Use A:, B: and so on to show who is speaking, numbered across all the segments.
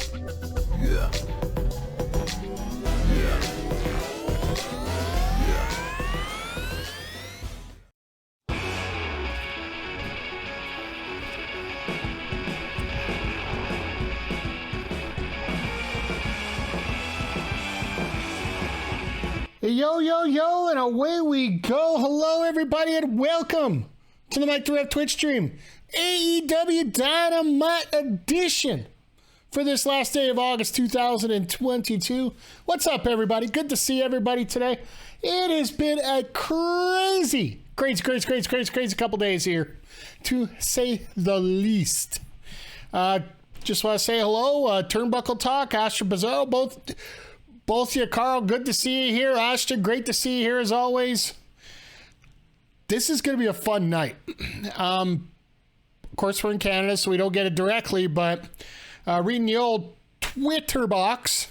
A: Yeah. Yeah.
B: Yo, yo, yo, and away we go. Hello, everybody, and welcome to the Mike the Ref Twitch stream. AEW Dynamite edition for this last day of August 2022. What's up, everybody? Good to see everybody today. It has been a crazy couple days here, to say the least. Just want to say hello, Turnbuckle Talk, Astra Bizarro, both you, Carl, good to see you here. Astra, great to see you here as always. This is going to be a fun night. Of course, we're in Canada, so we don't get it directly, but reading the old Twitter box.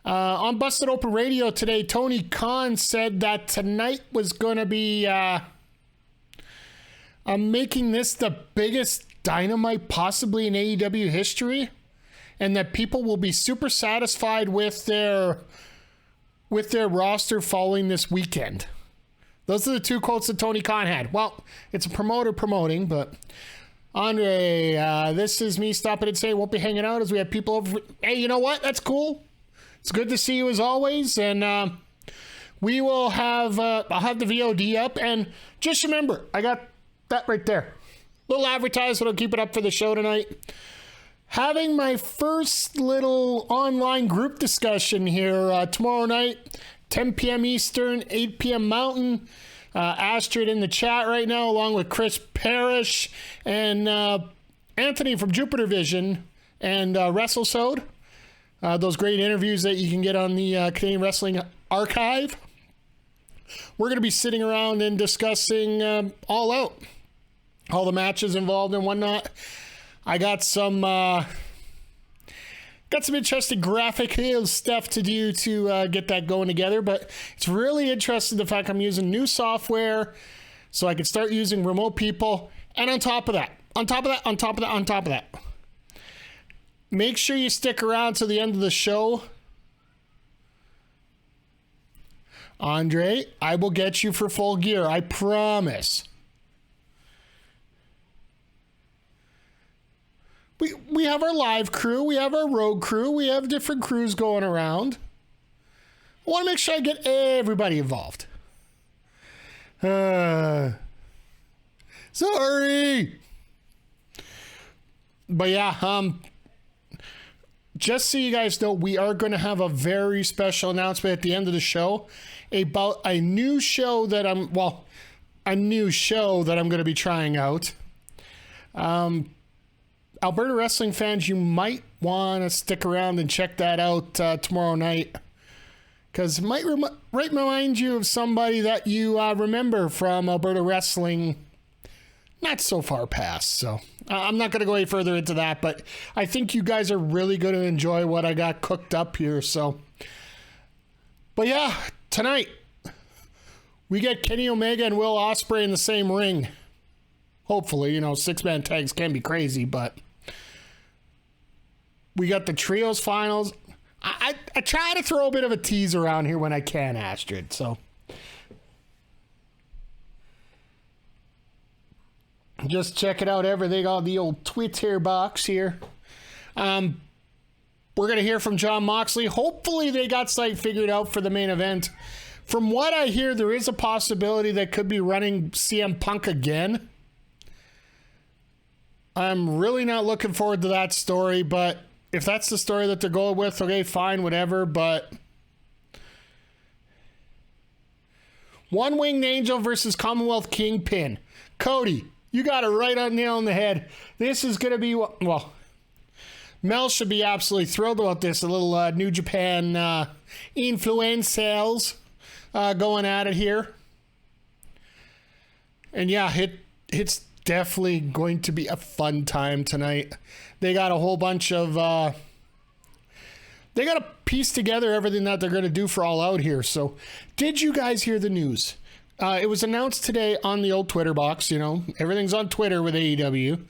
B: On Busted Open Radio today, Tony Khan said that tonight was going to be making this the biggest Dynamite possibly in AEW history. And that people will be super satisfied with their roster following this weekend. Those are the two quotes that Tony Khan had. Well, it's a promoter promoting, but Andre, this is me stopping and saying won't be hanging out as we have people over. Hey, you know what? That's cool. It's good to see you as always, and we will have. I'll have the VOD up, and just remember, I got that right there. Little advertisement. I'll keep it up for the show tonight. Having my first little online group discussion here tomorrow night, 10 p.m. Eastern, 8 p.m. Mountain. Astrid in the chat right now, along with Chris Parrish and Anthony from Jupiter Vision and WrestleSode. Those great interviews that you can get on the Canadian Wrestling Archive. We're going to be sitting around and discussing All Out, all the matches involved and whatnot. I got some interesting graphic stuff to do to get that going together, but it's really interesting the fact I'm using new software so I can start using remote people. And on top of that, make sure you stick around to the end of the show. Andre, I will get you for full gear. I promise. We have our live crew, we have our road crew, we have different crews going around. I want to make sure I get everybody involved. Sorry. But yeah, just so you guys know, we are going to have a very special announcement at the end of the show about a new show that I'm going to be trying out. Alberta wrestling fans, you might want to stick around and check that out tomorrow night, because it might remind you of somebody that you remember from Alberta wrestling not so far past. So I'm not going to go any further into that, but I think you guys are really going to enjoy what I got cooked up here. So, but yeah, tonight we get Kenny Omega and Will Ospreay in the same ring. Hopefully, 6-man tags can be crazy, but we got the trios finals. I try to throw a bit of a tease around here when I can, Astrid. So just check it out. Everything on the old Twitter box here. We're going to hear from Jon Moxley. Hopefully they got something figured out for the main event. From what I hear, there is a possibility that could be running CM Punk again. I'm really not looking forward to that story, but if that's the story that they're going with, okay, fine, whatever, but One Winged Angel versus Commonwealth Kingpin. Cody, you got it right on nail on the head. This is going to be, well, Mel should be absolutely thrilled about this. A little New Japan influencers going at it here. And yeah, it's definitely going to be a fun time tonight. They got a whole bunch of they got to piece together everything that they're going to do for All Out here. So did you guys hear the news? It was announced today on the old Twitter box. Everything's on Twitter with AEW.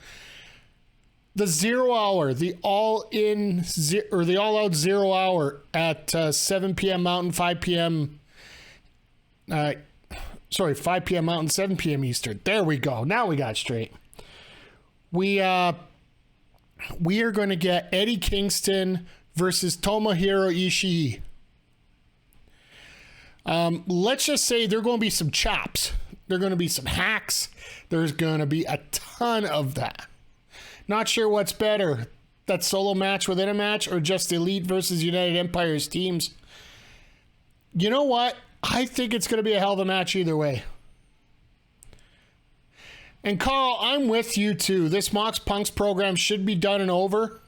B: the 0 hour, the all-in or the all-out 0 hour at 7 p.m. Mountain, 5 p.m. 5 p.m. Mountain, 7 p.m. Eastern. There we go. Now we got straight. We are going to get Eddie Kingston versus Tomohiro Ishii. Let's just say there are going to be some chops. There are going to be some hacks. There's going to be a ton of that. Not sure what's better, that solo match within a match or just Elite versus United Empire's teams. You know what? I think it's going to be a hell of a match either way. And Carl, I'm with you too. This Mox Punk's program should be done and over,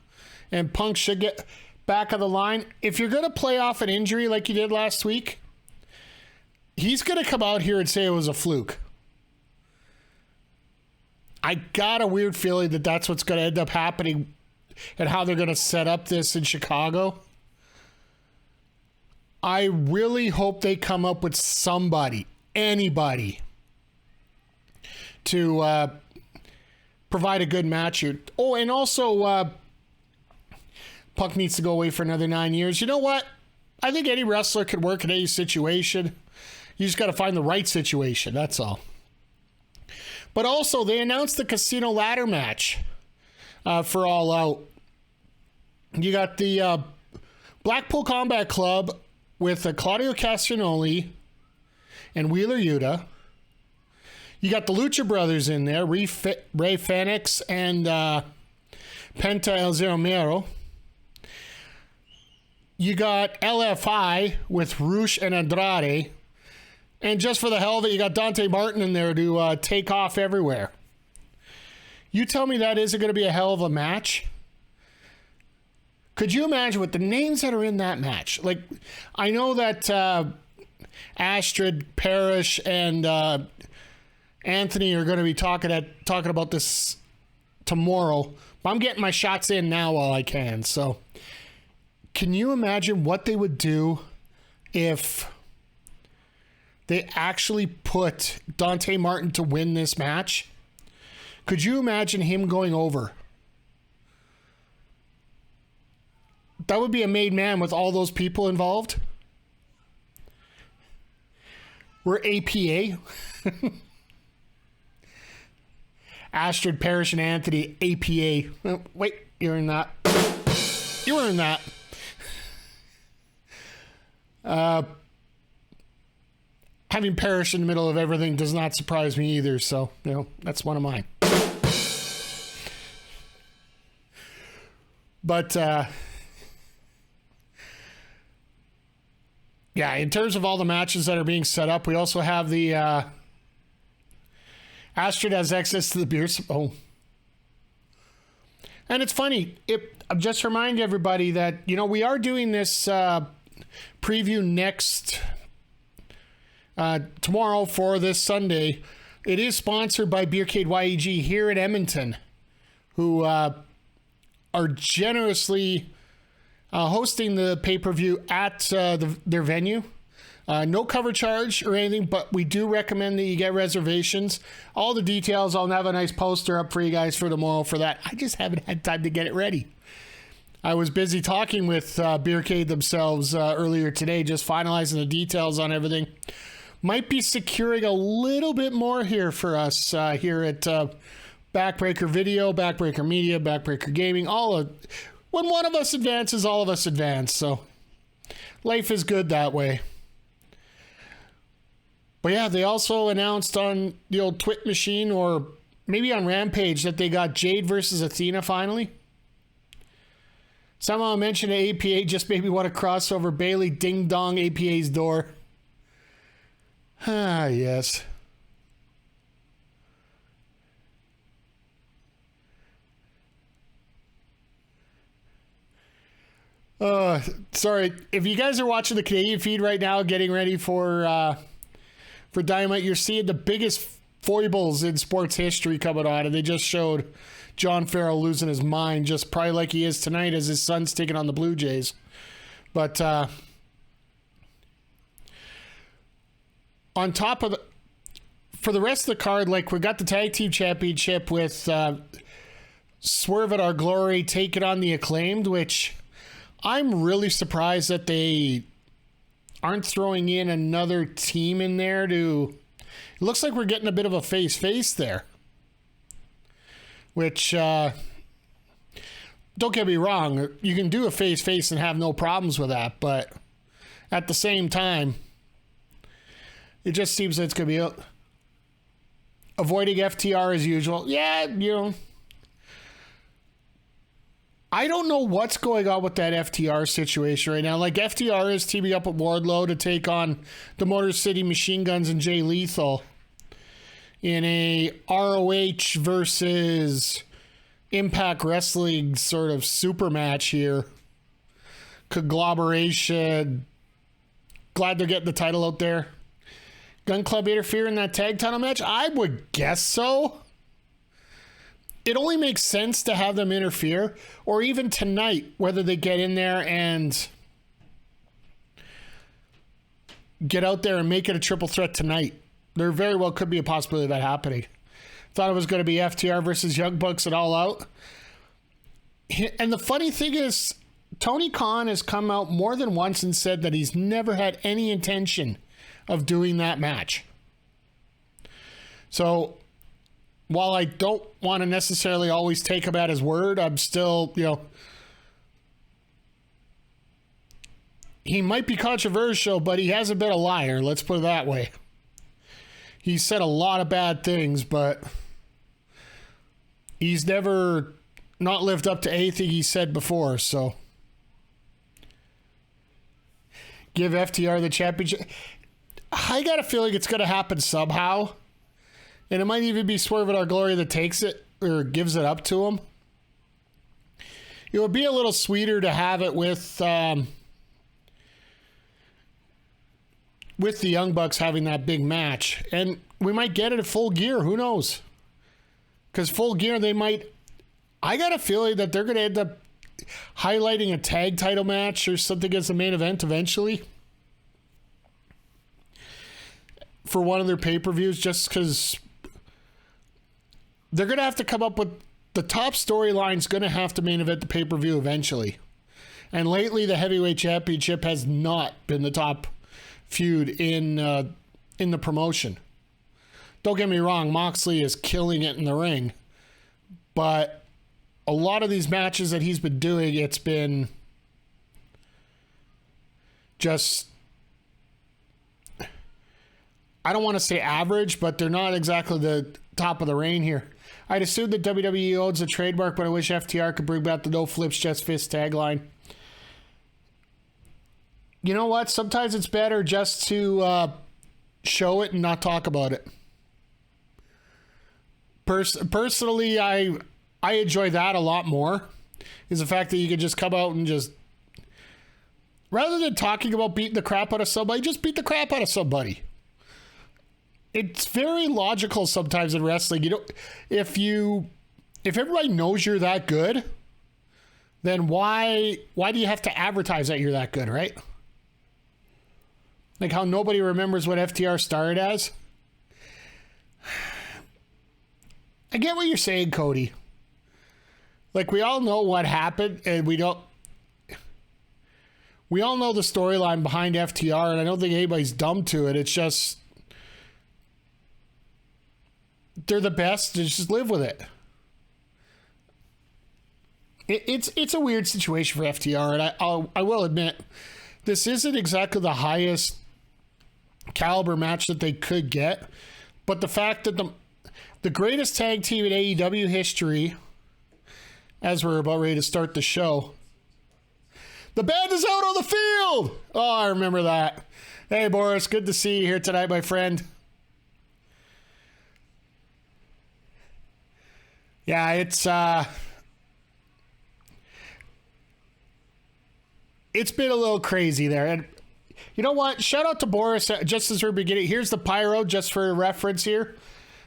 B: and Punk should get back of the line. If you're going to play off an injury like you did last week, he's going to come out here and say it was a fluke. I got a weird feeling that that's what's going to end up happening and how they're going to set up this in Chicago. I really hope they come up with somebody, anybody, to provide a good match here. Oh, and also, Punk needs to go away for another 9 years. You know what? I think any wrestler could work in any situation. You just got to find the right situation. That's all. But also, they announced the Casino Ladder match for All Out. You got the Blackpool Combat Club with Claudio Castagnoli and Wheeler Yuta. You got the Lucha Brothers in there, Ray Fenix and Penta El Zero Miedo. You got LFI with Rush and Andrade. And just for the hell of it, you got Dante Martin in there to take off everywhere. You tell me that isn't going to be a hell of a match? Could you imagine with the names that are in that match? Like, I know that Astrid, Parrish, and Anthony are going to be talking about this tomorrow. But I'm getting my shots in now while I can. So, can you imagine what they would do if they actually put Dante Martin to win this match? Could you imagine him going over? That would be a made man with all those people involved. We're APA. Astrid, Parrish, and Anthony, APA. Wait, you're in that. You were in that. Having Parrish in the middle of everything does not surprise me either, so, that's one of mine. But, yeah, in terms of all the matches that are being set up, we also have the, Astrid has access to the beer. Oh. And it's funny, just remind everybody that, we are doing this, preview next tomorrow for this Sunday. It is sponsored by Beercade YEG here in Edmonton, who are generously hosting the pay-per-view at their venue. No cover charge or anything, but we do recommend that you get reservations. All the details, I'll have a nice poster up for you guys for tomorrow for that. I just haven't had time to get it ready. I was busy talking with Beercade themselves earlier today, just finalizing the details on everything. Might be securing a little bit more here for us here at Backbreaker Video, Backbreaker Media, Backbreaker Gaming. When one of us advances, all of us advance. So life is good that way. But yeah, they also announced on the old Twit machine or maybe on Rampage that they got Jade versus Athena finally. Somehow mentioned APA just made me want to cross over Bailey ding dong APA's door. Ah, yes. Sorry. If you guys are watching the Canadian feed right now, getting ready for Dynamite, you're seeing the biggest foibles in sports history coming on, and they just showed John Farrell losing his mind, just probably like he is tonight as his son's taking on the Blue Jays. But on top of for the rest of the card, like we got the tag team championship with Swerve at Our Glory taking on the Acclaimed, which I'm really surprised that they aren't throwing in another team in there to... It looks like we're getting a bit of a face-face there. Which, don't get me wrong, you can do a face-face and have no problems with that, but at the same time, it just seems that it's going to be avoiding FTR as usual. Yeah, you know, I don't know what's going on with that FTR situation right now. Like, FTR is teaming up with Wardlow to take on the Motor City Machine Guns and Jay Lethal in a ROH versus Impact Wrestling sort of super match here. Conglomeration. Glad they're getting the title out there. Gun Club interfere in that tag title match? I would guess so. It only makes sense to have them interfere, or even tonight, whether they get in there and get out there and make it a triple threat tonight. There very well could be a possibility of that happening. Thought it was going to be FTR versus Young Bucks at All Out. And the funny thing is, Tony Khan has come out more than once and said that he's never had any intention of doing that match. So, while I don't want to necessarily always take him at his word, I'm still, you know, he might be controversial, but he hasn't been a liar. Let's put it that way. He said a lot of bad things, but he's never not lived up to anything he said before, so give FTR the championship. I got a feeling it's going to happen somehow, and it might even be Swerve at Our Glory that takes it or gives it up to him. It would be a little sweeter to have it with the Young Bucks having that big match. And we might get it at Full Gear. Who knows? Because Full Gear, they might... I got a feeling that they're going to end up highlighting a tag title match or something as the main event eventually for one of their pay-per-views, just because they're going to have to come up with... The top storyline's going to have to main event the pay-per-view eventually. And lately, the Heavyweight Championship has not been the top feud in the promotion. Don't get me wrong, Moxley is killing it in the ring, but a lot of these matches that he's been doing, it's been just, I don't want to say average, but they're not exactly the top of the reign here. I'd assume that WWE owns a trademark, but I wish FTR could bring back the no flips, just fist tagline. You know what? Sometimes it's better just to show it and not talk about it. Personally, I enjoy that a lot more. Is the fact that you can just come out and just, rather than talking about beating the crap out of somebody, just beat the crap out of somebody. It's very logical sometimes in wrestling. You know, if everybody knows you're that good, then why do you have to advertise that you're that good, right? Like how nobody remembers what FTR started as. I get what you're saying, Cody. Like, we all know what happened, and we all know the storyline behind FTR, and I don't think anybody's dumb to it. It's just, they're the best, just live with it. It's a weird situation for FTR, and I will admit, this isn't exactly the highest caliber match that they could get, but the fact that the greatest tag team in AEW history, as we're about ready to start the show, the band is out on the field. Oh, I remember that. Hey, Boris, good to see you here tonight, my friend. Yeah, it's been a little crazy there. And you know what? Shout out to Boris, just as we're beginning. Here's the pyro, just for reference here.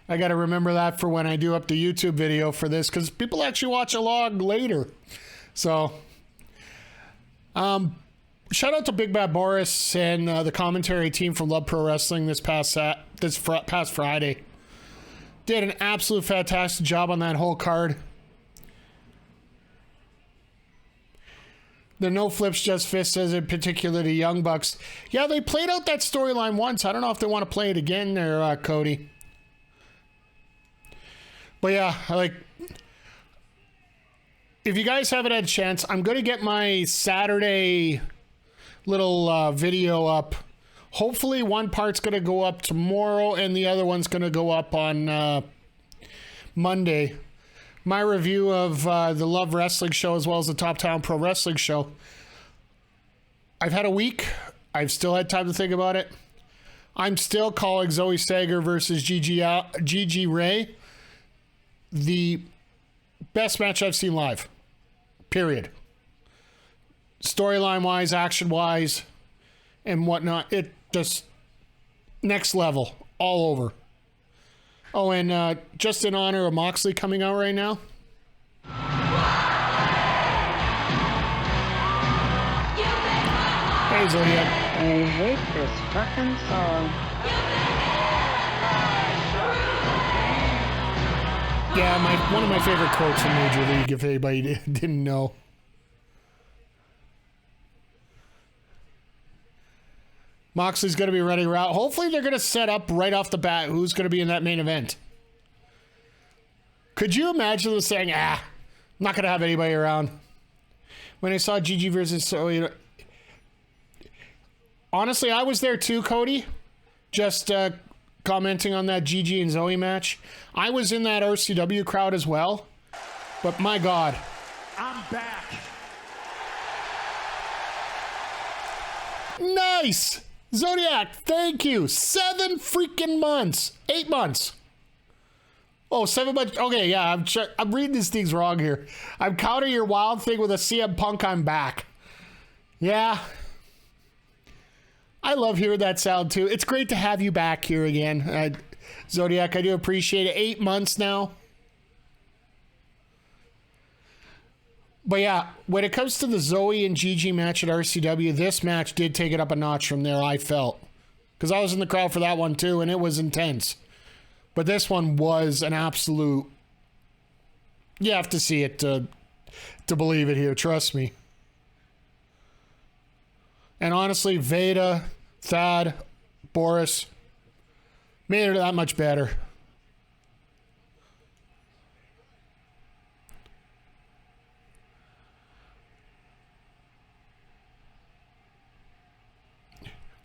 B: I got to remember that for when I do up the YouTube video for this, because people actually watch along later. So, shout out to Big Bad Boris and the commentary team from Love Pro Wrestling this past Friday. Did an absolute fantastic job on that whole card. The no flips, just fists, as in particular the Young Bucks. Yeah, they played out that storyline once. I don't know if they want to play it again there, Cody. But yeah, like, if you guys haven't had a chance, I'm going to get my Saturday little video up. Hopefully one part's going to go up tomorrow and the other one's going to go up on Monday. My review of the Love Wrestling show as well as the Top Town Pro Wrestling show. I've had a week. I've still had time to think about it. I'm still calling Zoe Sager versus Gigi Ray the best match I've seen live. Period. Storyline-wise, action-wise, and whatnot. It just next level. All over. Oh, and just in honor of Moxley coming out right now. Hey, Zodiac.
A: I hate this fucking song.
B: Yeah, one of my favorite quotes from Major League, if anybody didn't know. Moxley's going to be running around. Hopefully they're going to set up right off the bat who's going to be in that main event. Could you imagine them saying, I'm not going to have anybody around? When I saw Gigi versus... honestly, I was there too, Cody. Just commenting on that Gigi and Zoe match. I was in that RCW crowd as well. But my God.
C: I'm back.
B: Nice! Zodiac, thank you. 7 freaking months. 8 months. Oh, 7 months. Okay, yeah, I'm reading these things wrong here. I'm counting your wild thing with a CM Punk, I'm back. Yeah. I love hearing that sound, too. It's great to have you back here again. Zodiac, I do appreciate it. 8 months now. But yeah, when it comes to the Zoe and Gigi match at RCW, this match did take it up a notch from there, I felt. Because I was in the crowd for that one too, and it was intense. But this one was an absolute... You have to see it to believe it here, trust me. And honestly, Veda, Thad, Boris made it that much better.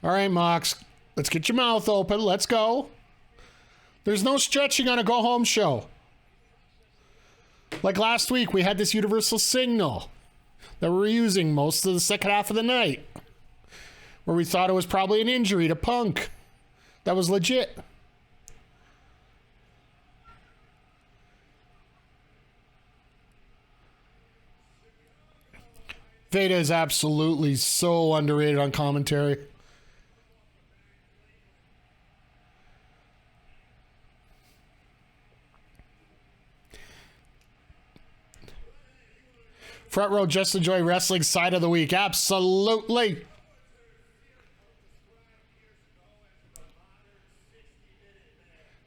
B: All right, Mox, let's get your mouth open. Let's go. There's no stretching on a go-home show. Like last week, we had this universal signal that we were using most of the second half of the night, where we thought it was probably an injury to Punk. That was legit. Veda is absolutely so underrated on commentary. Front row, just enjoy wrestling side of the week. Absolutely.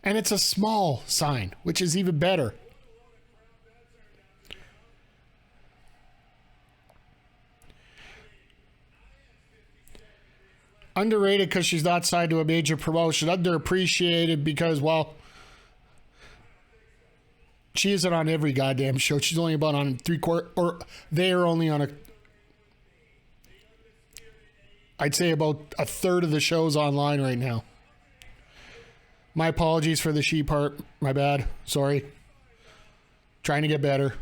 B: And it's a small sign, which is even better. Underrated because she's not signed to a major promotion. Underappreciated because, well, she isn't on every goddamn show. She's only about on 3/4, or they are only on I'd say about a third of the shows online right now. My apologies for the she part. My bad. Sorry. Trying to get better.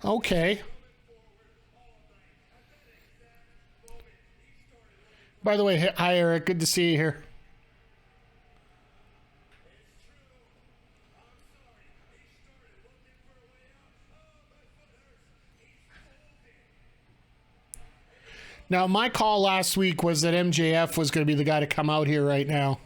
B: Okay. By the way, hi Eric, good to see you here. Now, my call last week was that MJF was going to be the guy to come out here right now.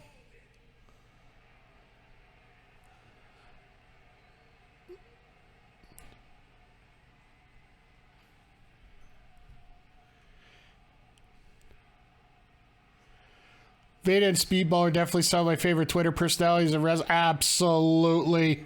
B: Veda and Speedball are definitely some of my favorite Twitter personalities. Absolutely.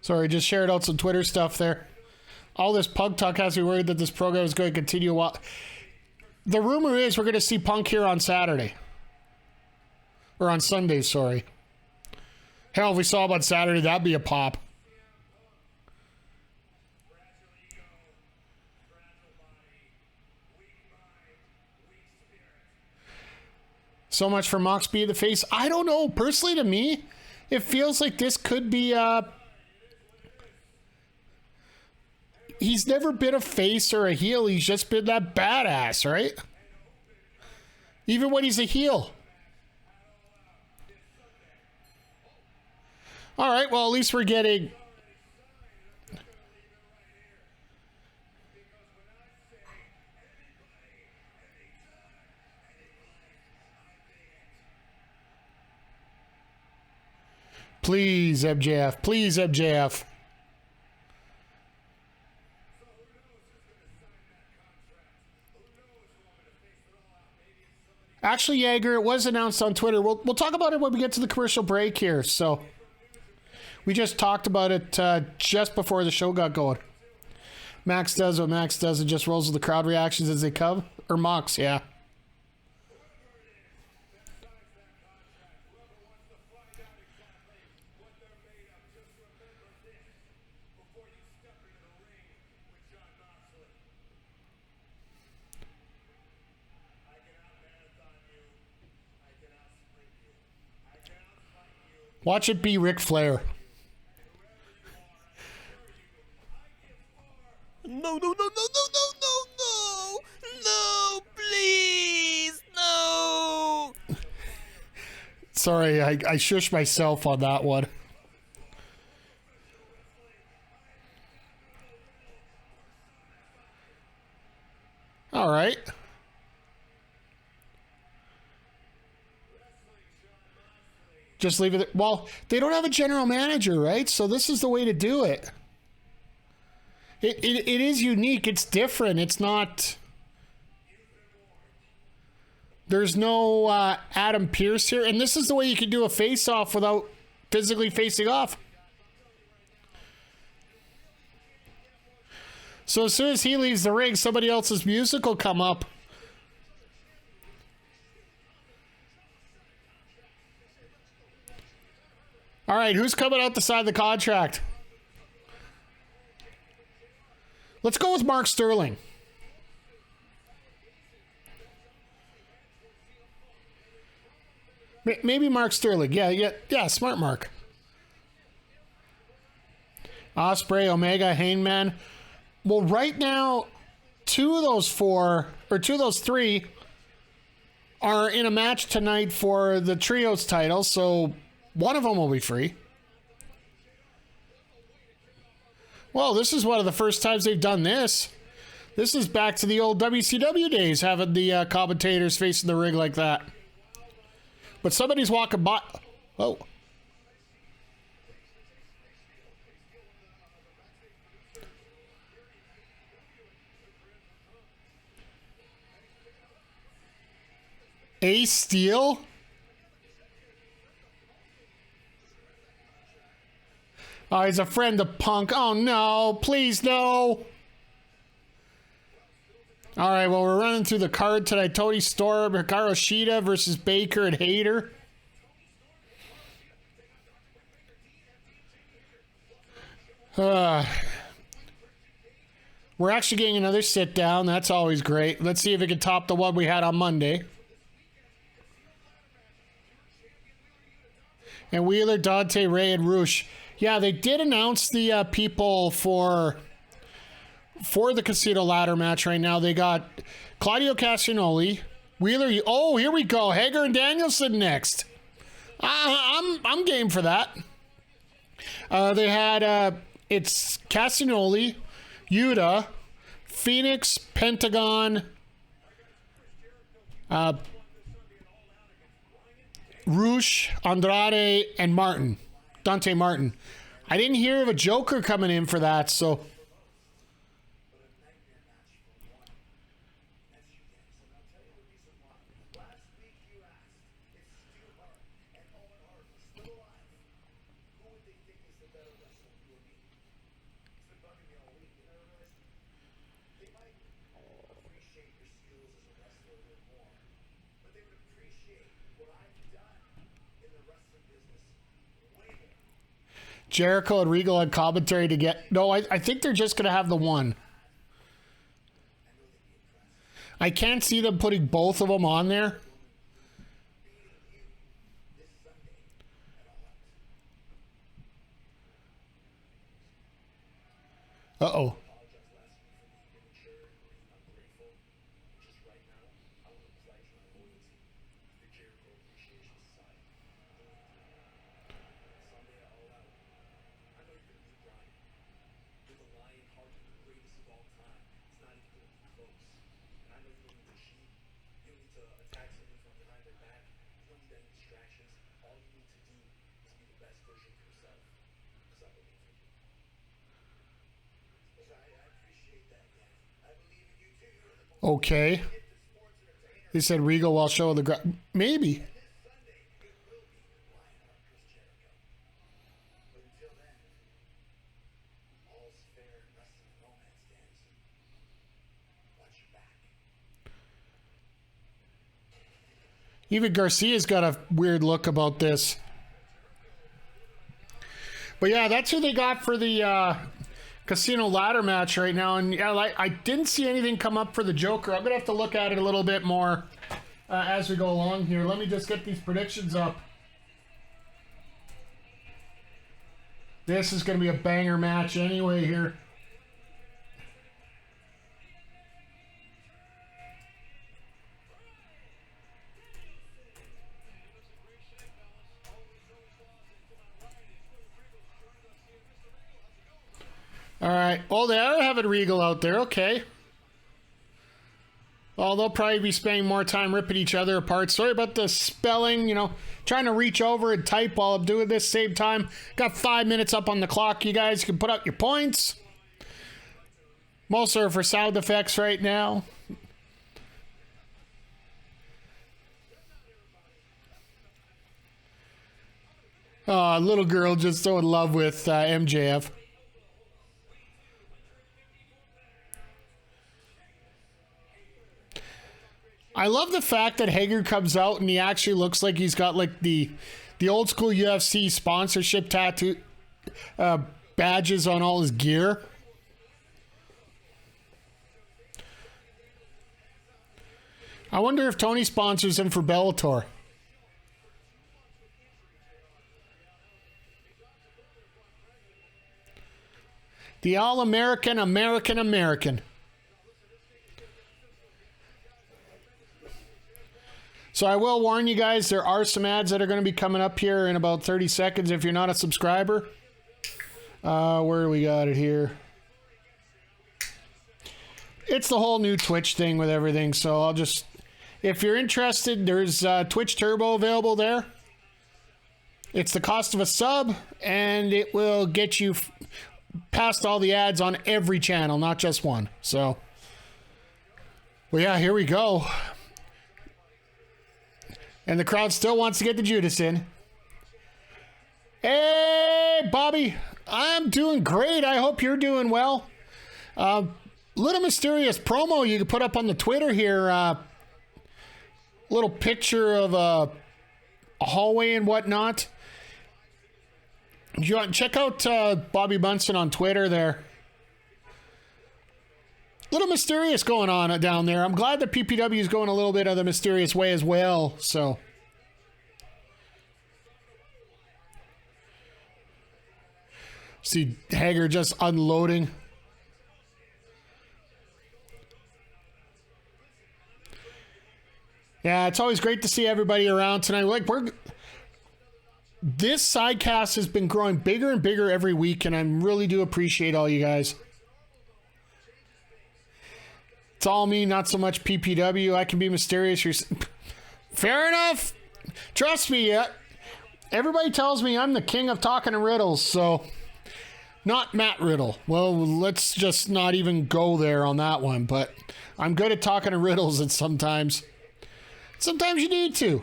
B: Sorry, just shared out some Twitter stuff there. All this Punk talk has me worried that this program is going to continue. The rumor is we're going to see Punk here on Saturday. Or on Sunday, sorry. Hell, if we saw him on Saturday, that'd be a pop. So much for Mox being the face. I don't know. Personally, to me, it feels like this could be... He's never been a face or a heel. He's just been that badass, right? Even when he's a heel. All right, well, at least we're getting... Please, MJF. Please, MJF. Actually, Jaeger, it was announced on Twitter. We'll talk about it when we get to the commercial break here. So we just talked about it just before the show got going. Max does what Max does and just rolls with the crowd reactions as they come. Or Mox, yeah. Watch it be Ric Flair.
C: No, no, no, no, no, no, no, no. No, please. No.
B: Sorry, I shushed myself on that one. All right. Just leave it. Well, they don't have a general manager, right? So this is the way to do it. It is unique. It's different. It's not... There's no Adam Pearce here. And this is the way you can do a face-off without physically facing off. So as soon as he leaves the ring, somebody else's music will come up. All right, who's coming out the side of the contract? Let's go with Mark Sterling. Maybe Mark Sterling. Yeah, smart Mark. Ospreay, Omega, Hangman. Well, right now, two of those three are in a match tonight for the Trios title, so one of them will be free. Well, this is one of the first times they've done this. This is back to the old WCW days, having the commentators facing the ring like that. But somebody's walking by. Oh. Ace Steel? Oh, he's a friend of Punk. Oh, no. Please, no. All right, well, we're running through the card tonight. Tony Storm, Hikaru Shida versus Baker and Hayter. We're actually getting another sit down. That's always great. Let's see if it can top the one we had on Monday. And Wheeler, Dante, Ray, and Roosh. Yeah, they did announce the people for the Casino Ladder match right now. They got Claudio Castagnoli, Wheeler. Oh, here we go. Hager and Danielson next. I'm game for that. They had it's Castagnoli, Yuta, Phoenix, Pentagon, Roosh, Andrade, and Martin. Dante Martin. I didn't hear of a Joker coming in for that, so. Jericho and Regal had commentary to get... No, I think they're just going to have the one. I can't see them putting both of them on there. Uh-oh. Okay. They said Regal while showing the maybe. Even Garcia's got a weird look about this. But yeah, that's who they got for the Casino ladder match right now. And yeah, like, I didn't see anything come up for the Joker. I'm going to have to look at it a little bit more as we go along here. Let me just get these predictions up. This is going to be a banger match anyway here. All right. Oh, they are having Regal out there. Okay. Well, they'll probably be spending more time ripping each other apart. Sorry about the spelling, you know, trying to reach over and type while I'm doing this same time. Got 5 minutes up on the clock. You guys can put up your points. Most are for sound effects right now. Oh, little girl just so in love with MJF. I love the fact that Hager comes out and he actually looks like he's got like the old school UFC sponsorship tattoo badges on all his gear. I wonder if Tony sponsors him for Bellator. The All-American, American. So I will warn you guys, there are some ads that are going to be coming up here in about 30 seconds if you're not a subscriber. Where do we got it here? It's the whole new Twitch thing with everything, so I'll just... If you're interested, there's Twitch Turbo available there. It's the cost of a sub, and it will get you past all the ads on every channel, not just one. So, well, yeah, here we go. And the crowd still wants to get the Judas in. Hey, Bobby. I'm doing great. I hope you're doing well. Little mysterious promo you can put up on the Twitter here. Little picture of a hallway and whatnot. You want check out Bobby Bunsen on Twitter there. Little mysterious going on down there. I'm glad that PPW is going a little bit of the mysterious way as well. So, see Hager just unloading. Yeah, it's always great to see everybody around tonight. Like this sidecast has been growing bigger and bigger every week, and I really do appreciate all you guys. It's all me, not so much PPW. I can be mysterious. Fair enough. Trust me. Everybody tells me I'm the king of talking in riddles, so not Matt Riddle. Well, let's just not even go there on that one, but I'm good at talking in riddles, and sometimes you need to.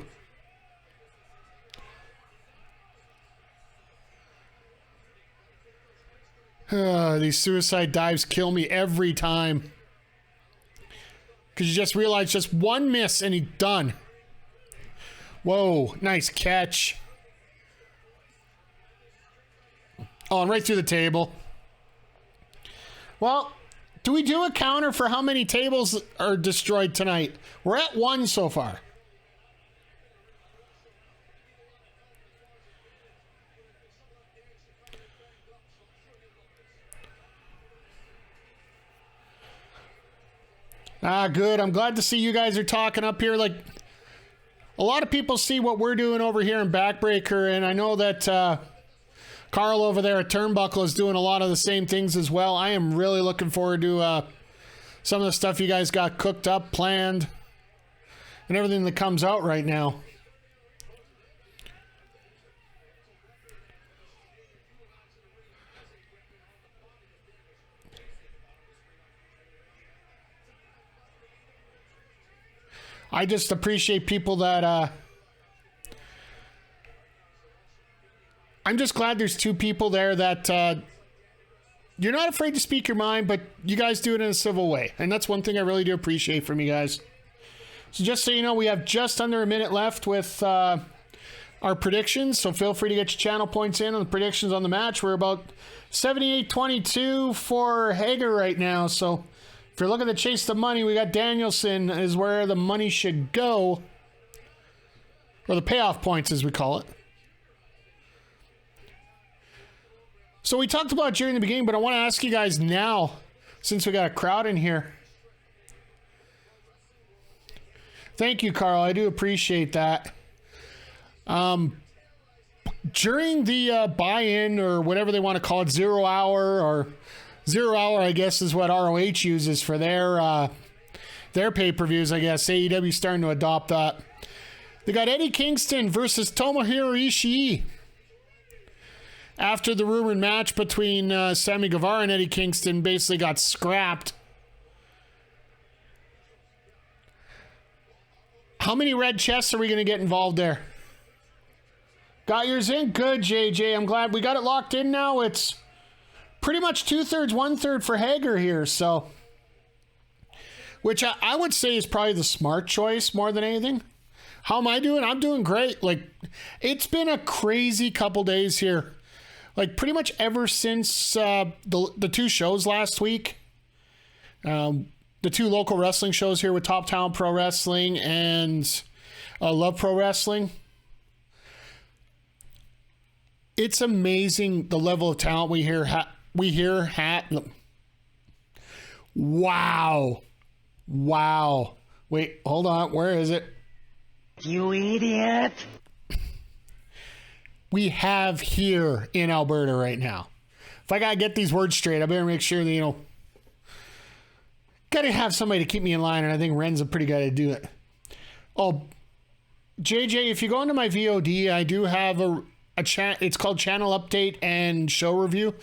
B: These suicide dives kill me every time. Because you just realize just one miss and he's done. Whoa, nice catch. Oh, and right through the table. Well, do we do a counter for how many tables are destroyed tonight? We're at 1 so far. Good. I'm glad to see you guys are talking up here. Like, a lot of people see what we're doing over here in Backbreaker, and I know that Carl over there at Turnbuckle is doing a lot of the same things as well. I am really looking forward to some of the stuff you guys got cooked up, planned, and everything that comes out right now. I just appreciate people that I'm just glad there's 2 people there that you're not afraid to speak your mind, but you guys do it in a civil way. And that's one thing I really do appreciate from you guys. So just so you know, we have just under a minute left with our predictions. So feel free to get your channel points in on the predictions on the match. We're about 78-22 for Hager right now. So if you're looking to chase the money, we got Danielson is where the money should go. Or the payoff points, as we call it. So we talked about it during the beginning, but I want to ask you guys now, since we got a crowd in here. Thank you, Carl. I do appreciate that. During the buy-in, or whatever they want to call it, 0 hour, or 0 hour, I guess, is what ROH uses for their pay-per-views, I guess. AEW starting to adopt that. They got Eddie Kingston versus Tomohiro Ishii. After the rumored match between Sammy Guevara and Eddie Kingston basically got scrapped. How many red chests are we going to get involved there? Got yours in? Good, JJ. I'm glad we got it locked in now. It's pretty much 2/3, 1/3 for Hager here, so. Which I would say is probably the smart choice more than anything. How am I doing? I'm doing great. Like, it's been a crazy couple days here. Like, pretty much ever since the 2 shows last week. The 2 local wrestling shows here with Top Talent Pro Wrestling and Love Pro Wrestling. It's amazing the level of talent we hear. Wow. Wait, hold on. Where is it?
A: You idiot.
B: We have here in Alberta right now. If I got to get these words straight, I better make sure that, got to have somebody to keep me in line, and I think Ren's a pretty guy to do it. Oh, JJ, if you go into my VOD, I do have a chat. It's called Channel Update and Show Review.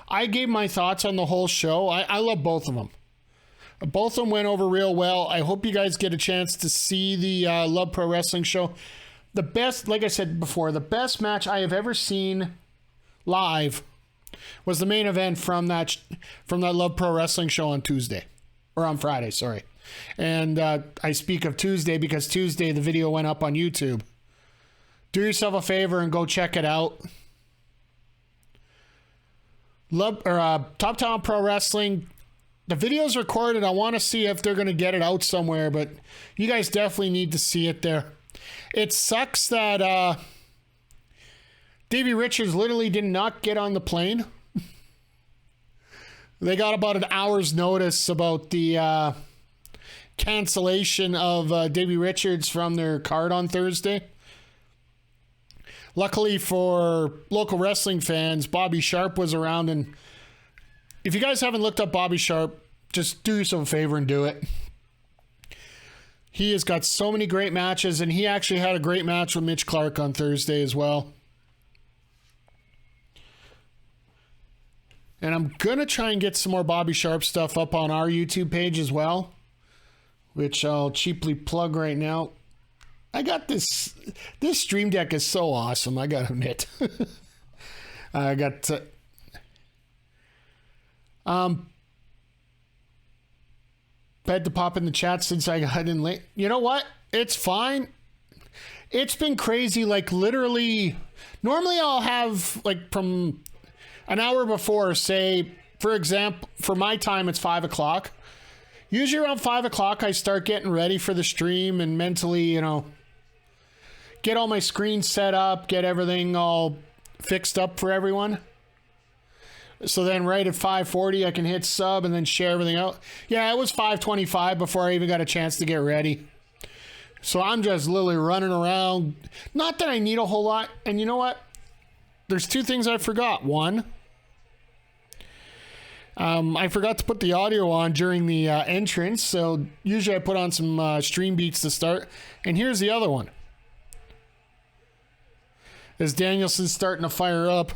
B: I gave my thoughts on the whole show. I love both of them. Both of them went over real well. I hope you guys get a chance to see the Love Pro Wrestling show. The best, like I said before, the best match I have ever seen live was the main event from that Love Pro Wrestling show on Tuesday. Or on Friday, sorry. And I speak of Tuesday because Tuesday the video went up on YouTube. Do yourself a favor and go check it out. Top Talent Pro Wrestling. The video's recorded. I want to see if they're going to get it out somewhere, but you guys definitely need to see it there. It sucks that Davey Richards literally did not get on the plane. They got about an hour's notice about the cancellation of Davey Richards from their card on Thursday. luckily for local wrestling fans, Bobby Sharp was around. And if you guys haven't looked up Bobby Sharp, just do yourself a favor and do it. He has got so many great matches, and he actually had a great match with Mitch Clark on Thursday as well. And I'm going to try and get some more Bobby Sharp stuff up on our YouTube page as well, which I'll cheaply plug right now. I got this Stream Deck is so awesome, I got to admit. I got had to pop in the chat since I got in late. You know what? It's fine. It's been crazy. Like, literally, normally I'll have, like, from an hour before, say, for example, for my time, it's 5 o'clock. Usually around 5 o'clock, I start getting ready for the stream and mentally, get all my screens set up, get everything all fixed up for everyone. So then right at 5:40, I can hit sub and then share everything out. Yeah, it was 5:25 before I even got a chance to get ready. So I'm just literally running around. Not that I need a whole lot. And you know what? There's two things I forgot. One, I forgot to put the audio on during the entrance. So usually I put on some stream beats to start. And here's the other one. As Danielson's starting to fire up.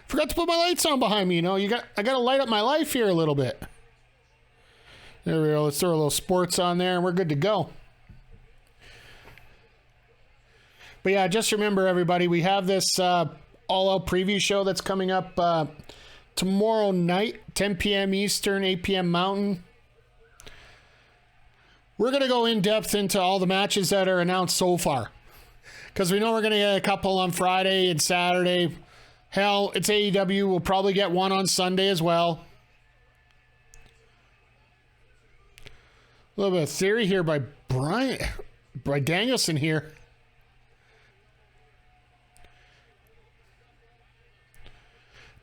B: Forgot to put my lights on behind me. I got to light up my life here a little bit. There we go. Let's throw a little sports on there and we're good to go. But yeah, just remember everybody, we have this all-out preview show that's coming up tomorrow night, 10 p.m. Eastern, 8 p.m. Mountain. We're going to go in depth into all the matches that are announced so far. Because we know we're going to get a couple on Friday and Saturday. Hell, it's AEW. We'll probably get one on Sunday as well. A little bit of theory here by Danielson here.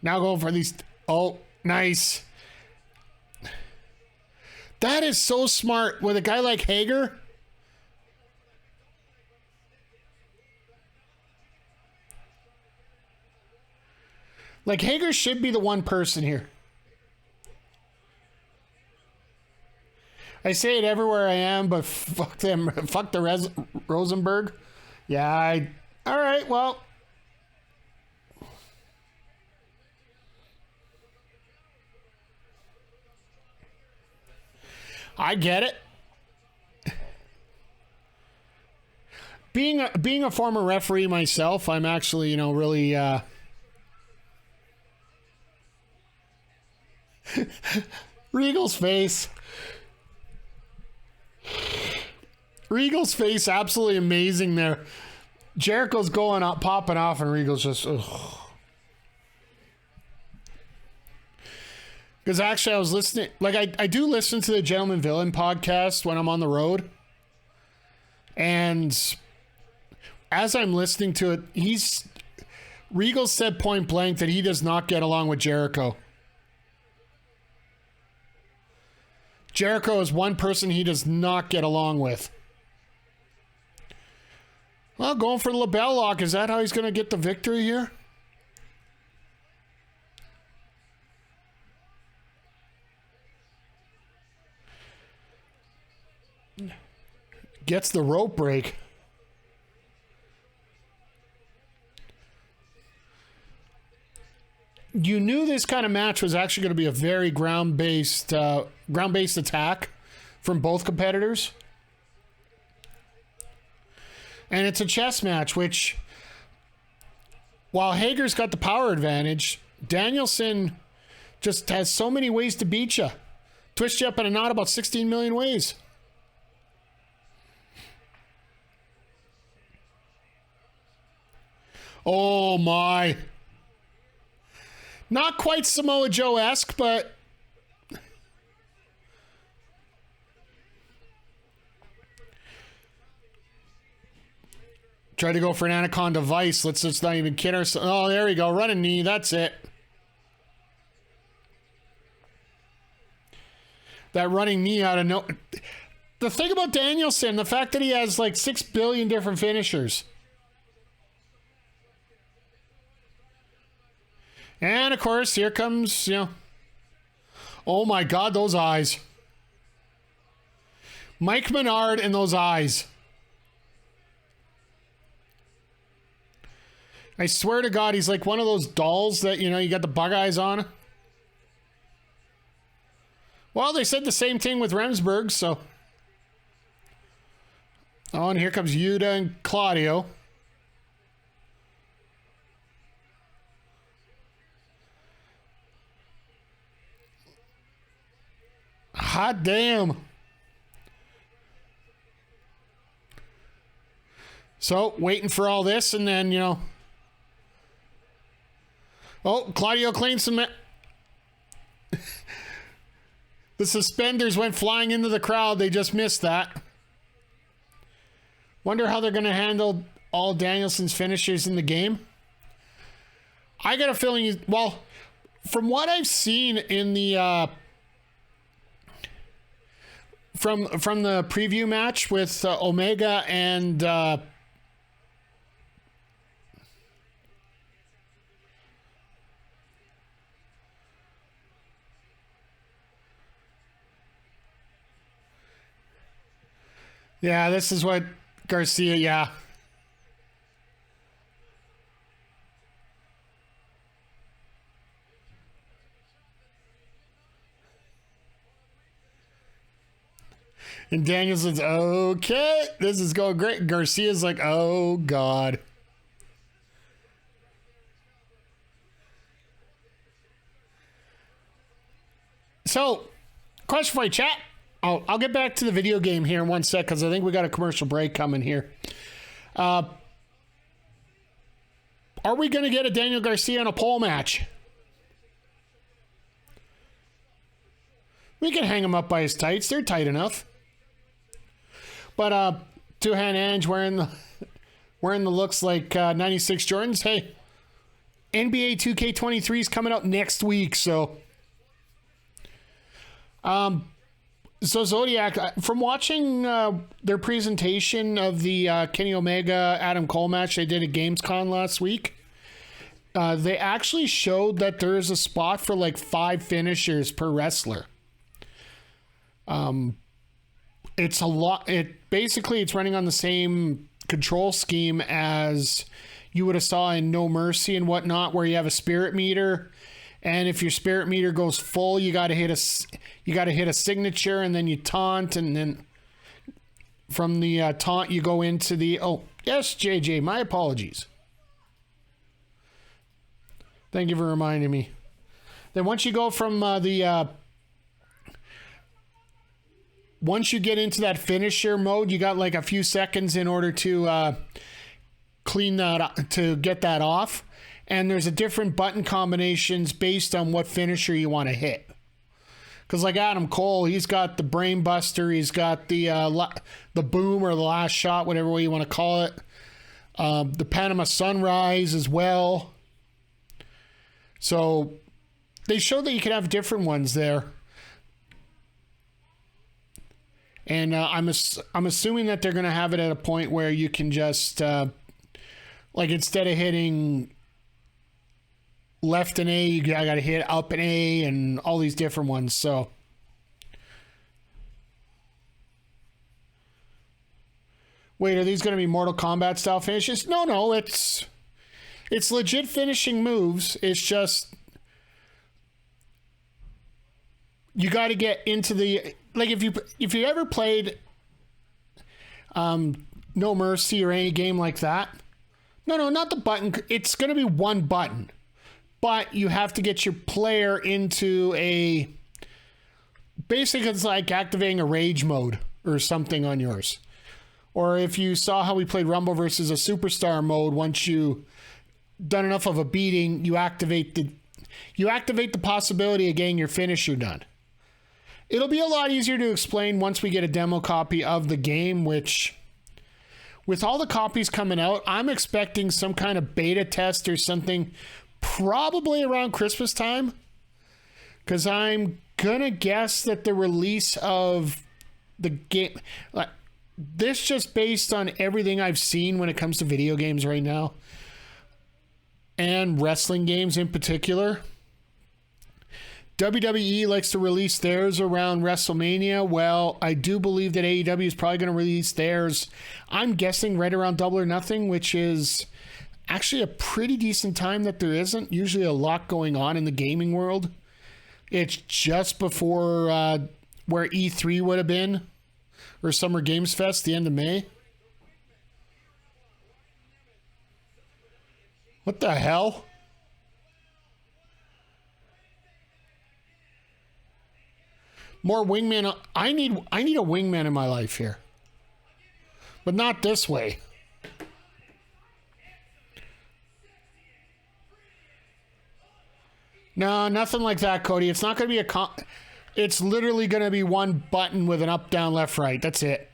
B: Now going for these. Oh, nice. That is so smart with a guy like Hager. Like, Hager should be the one person here. I say it everywhere I am, but fuck them. Fuck the Rosenberg. Yeah, all right, well. I get it. Being a former referee myself, I'm actually, really... Regal's face. Regal's face, absolutely amazing there. Jericho's going up, popping off, and Regal's just... Because actually I was listening... Like, I do listen to the Gentleman Villain podcast when I'm on the road. And as I'm listening to it, Regal said point blank that he does not get along with Jericho. Jericho is one person he does not get along with. Well, going for the LaBelle lock. Is that how he's going to get the victory here? Gets the rope break. You knew this kind of match was actually going to be a very ground-based attack from both competitors. And it's a chess match, which, while Hager's got the power advantage, Danielson just has so many ways to beat you. Twist you up in a knot about 16 million ways. Oh my. Not quite Samoa Joe-esque, but... Try to go for an Anaconda Vice. Let's just not even kid ourselves. Oh, there we go. Running knee. That's it. That running knee out of no... The thing about Danielson, the fact that he has like 6 billion different finishers. And, of course, here comes, oh, my God, those eyes. Mike Menard and those eyes. I swear to God, he's like one of those dolls that, you got the bug eyes on. Well, they said the same thing with Remsburg, so. Oh, and here comes Yuta and Claudio. Hot damn. So, waiting for all this, and then, oh, Claudio claims some. The suspenders went flying into the crowd. They just missed that. Wonder how they're going to handle all Danielson's finishers in the game. I got a feeling, from what I've seen in the from the preview match with Omega and yeah, this is what Garcia, yeah. And Danielson's, okay, this is going great. Garcia's like, oh, God. So, question for you, chat. I'll get back to the video game here in one sec because I think we got a commercial break coming here. Are we going to get a Daniel Garcia in a pole match? We can hang him up by his tights. They're tight enough. But two-hand Ange wearing the looks like 96 Jordans. Hey, NBA 2K23 is coming out next week, so so Zodiac, from watching their presentation of the Kenny Omega Adam Cole match they did at Gamescom last week, they actually showed that there is a spot for like 5 finishers per wrestler. It's a lot. It's running on the same control scheme as you would have saw in No Mercy and whatnot, where you have a spirit meter. And if your spirit meter goes full, you got to hit a signature, and then you taunt, and then from the taunt you go into the. Oh yes, JJ, my apologies. Thank you for reminding me. Then once you go from once you get into that finisher mode, you got like a few seconds in order to clean that to get that off. And there's a different button combinations based on what finisher you want to hit. Because like Adam Cole, he's got the Brain Buster, he's got the boom or the last shot, whatever way you want to call it. The Panama Sunrise as well. So they showed that you can have different ones there. And I'm assuming that they're going to have it at a point where you can just, like instead of hitting left and A, I got to hit up and A and all these different ones. So wait, are these going to be Mortal Kombat style finishes? No, it's legit finishing moves. It's just you got to get into the, like if you ever played No Mercy or any game like that. No, not the button. It's going to be one button. But you have to get your player into basically it's like activating a rage mode or something on yours. Or if you saw how we played Rumble versus a Superstar mode, once you done enough of a beating, you activate the possibility of getting your finisher done. It'll be a lot easier to explain once we get a demo copy of the game, which with all the copies coming out, I'm expecting some kind of beta test or something probably around Christmas time, because I'm gonna guess that the release of the game, this just based on everything I've seen when it comes to video games right now, and wrestling games in particular. WWE likes to release theirs around WrestleMania. Well, I do believe that AEW is probably going to release theirs, I'm guessing, right around Double or Nothing, which is actually a pretty decent time that there isn't usually a lot going on in the gaming world. It's just before where E3 would have been, or Summer Games Fest, the end of May. What the hell? More wingman. I need a wingman in my life here. But not this way. No, nothing like that, Cody. It's not going to be it's literally going to be one button with an up, down, left, right. That's it.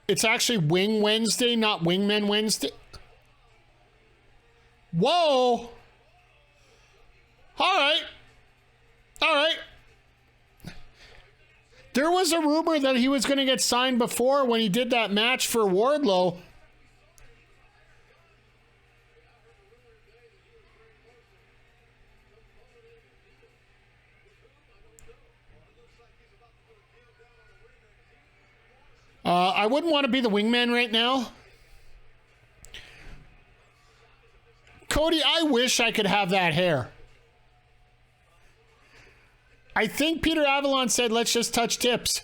B: It's actually Wing Wednesday, not Wingman Wednesday. Whoa. All right. There was a rumor that he was going to get signed before when he did that match for Wardlow. I wouldn't want to be the wingman right now. Cody, I wish I could have that hair. I think Peter Avalon said, let's just touch tips.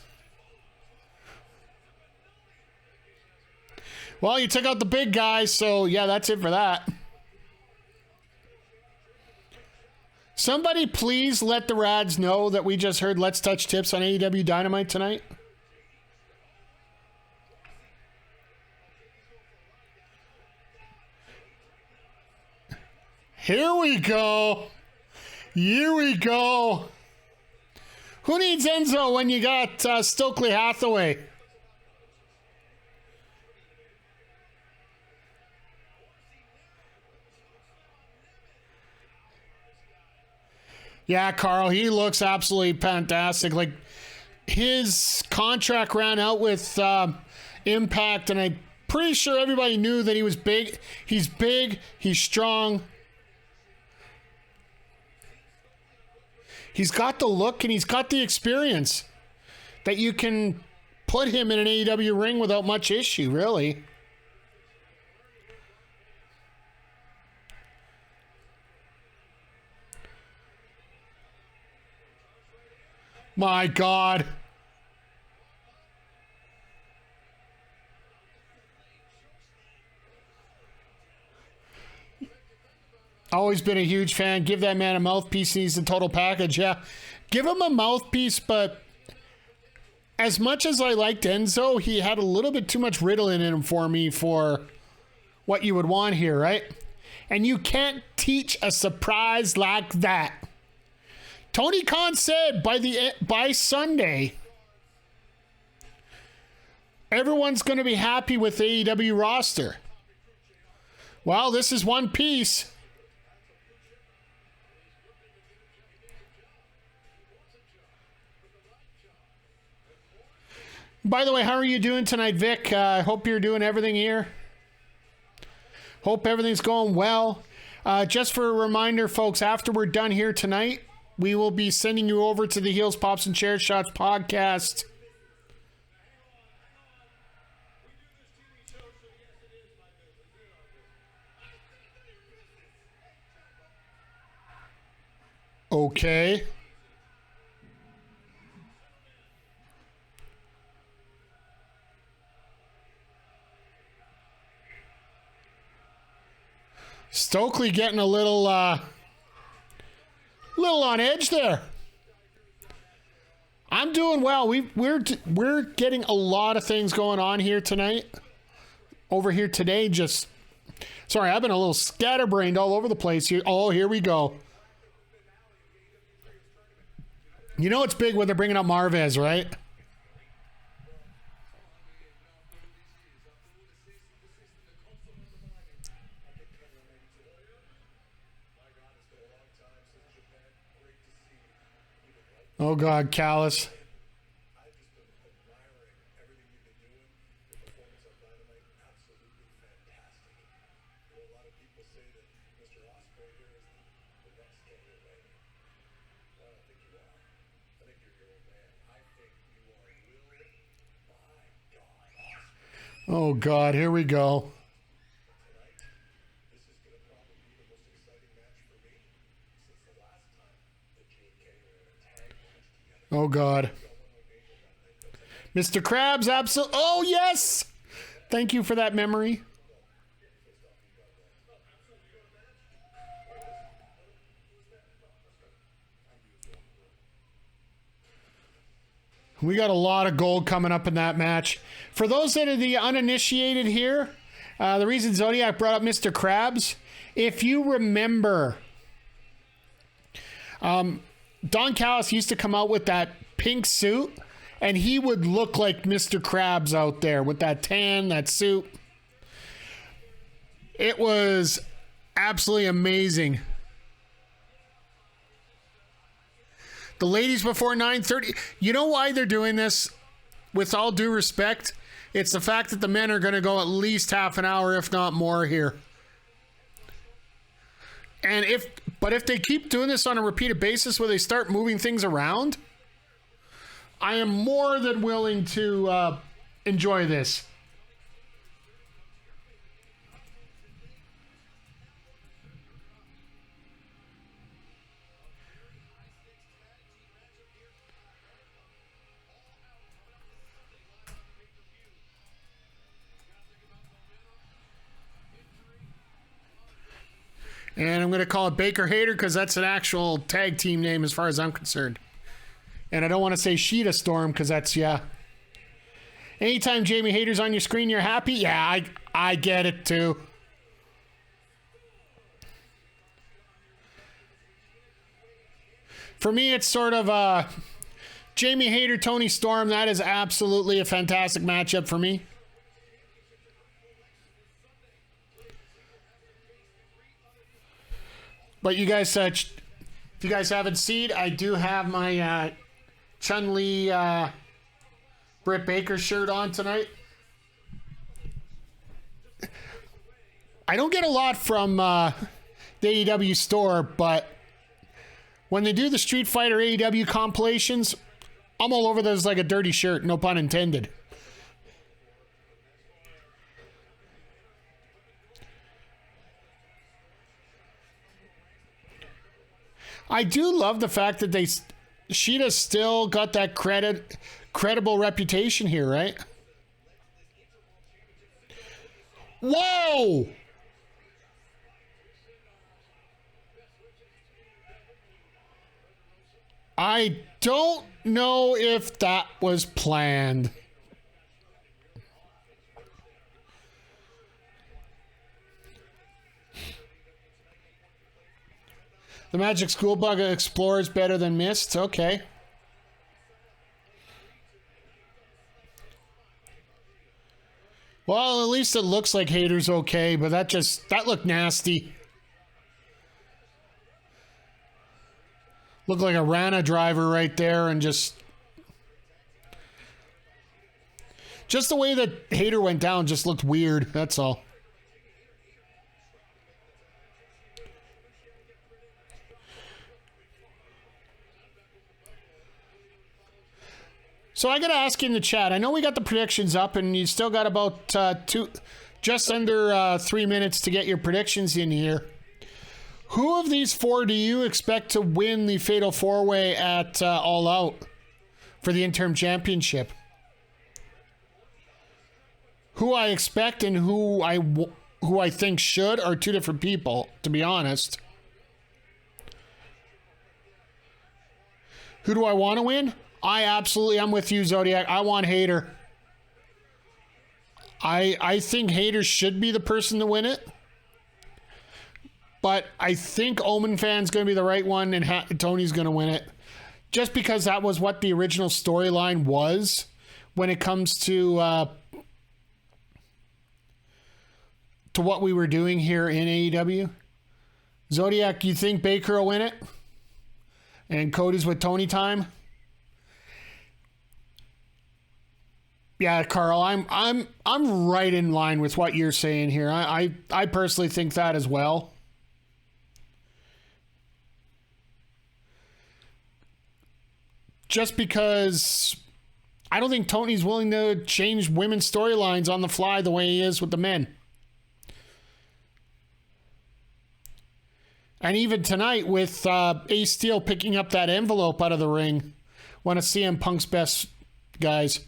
B: Well, you took out the big guy, so yeah, that's it for that. Somebody please let the Rads know that we just heard Let's Touch Tips on AEW Dynamite tonight. Here we go. Here we go. Who needs Enzo when you got Stokely Hathaway? Yeah, Carl, he looks absolutely fantastic. Like, his contract ran out with Impact, and I'm pretty sure everybody knew that he was big. He's big. He's strong. He's got the look and he's got the experience that you can put him in an AEW ring without much issue, really. My God. Always been a huge fan. Give that man a mouthpiece. He's the total package. Yeah. Give him a mouthpiece, but as much as I liked Enzo, he had a little bit too much Riddle in him for me for what you would want here, right? And you can't teach a surprise like that. Tony Khan said by Sunday, everyone's going to be happy with the AEW roster. Well, this is one piece. By the way, how are you doing tonight, Vic? I hope you're doing everything here. Hope everything's going well. Just for a reminder, folks, after we're done here tonight, we will be sending you over to the Heels, Pops, and Chair Shots podcast. Okay. Stokely getting a little on edge there. I'm doing well. We're getting a lot of things going on here tonight. Over here today, sorry, I've been a little scatterbrained all over the place here. Oh, here we go. You know it's big when they're bringing up Marvez, right? Oh, God, Callis.
D: I've just been admiring everything you've been doing. The performance on Dynamite, absolutely fantastic. You know, a lot of people say that Mr. Ospreay here is the next Kenny Omega. I don't think you are. I think you're your own man. I think you are Will, by God, Ospreay.
B: Oh, God, here we go.
D: Tonight, this is going to probably be the most exciting match for me since the last time that you and Kenny were in a tag match together.
B: Oh, God. Mr. Krabs, absolutely. Oh, yes. Thank you for that memory. We got a lot of gold coming up in that match. For those that are the uninitiated here, the reason Zodiac brought up Mr. Krabs, if you remember, Don Callis used to come out with that pink suit, and he would look like Mr. Krabs out there with that tan, that suit. It was absolutely amazing. The ladies before 9:30. You know why they're doing this? With all due respect, it's the fact that the men are going to go at least half an hour, if not more, here. And if they keep doing this on a repeated basis where they start moving things around, I am more than willing to enjoy this. And I'm going to call it Baker Hater because that's an actual tag team name as far as I'm concerned. And I don't want to say Sheeta Storm because that's, yeah. Anytime Jamie Hayter's on your screen, you're happy? Yeah, I get it too. For me, it's sort of Jamie Hayter, Tony Storm. That is absolutely a fantastic matchup for me. But you guys, if you guys haven't seen, I do have my Chun-Li Britt Baker shirt on tonight. I don't get a lot from the AEW store, but when they do the Street Fighter AEW compilations, I'm all over those like a dirty shirt, no pun intended. I do love the fact that Sheeta's still got that credible reputation here, right? Whoa! I don't know if that was planned. The Magic School Bug explores better than Mist. Okay. Well, at least it looks like Hater's okay, but that looked nasty. Looked like a Rana driver right there, and just the way that Hater went down just looked weird. That's all. So I got to ask you in the chat. I know we got the predictions up, and you still got about just under 3 minutes to get your predictions in here. Who of these four do you expect to win the Fatal 4-Way at All Out for the interim championship? Who I expect and who I think should are two different people, to be honest. Who do I want to win? I'm with you, Zodiac. I want Hater. I think Hater should be the person to win it. But I think Omen Fan's going to be the right one and Tony's going to win it. Just because that was what the original storyline was when it comes to what we were doing here in AEW. Zodiac, you think Baker will win it? And Cody's with Tony time? Yeah, Carl, I'm right in line with what you're saying here. I personally think that as well. Just because I don't think Tony's willing to change women's storylines on the fly the way he is with the men. And even tonight with Ace Steel picking up that envelope out of the ring, one of CM Punk's best guys.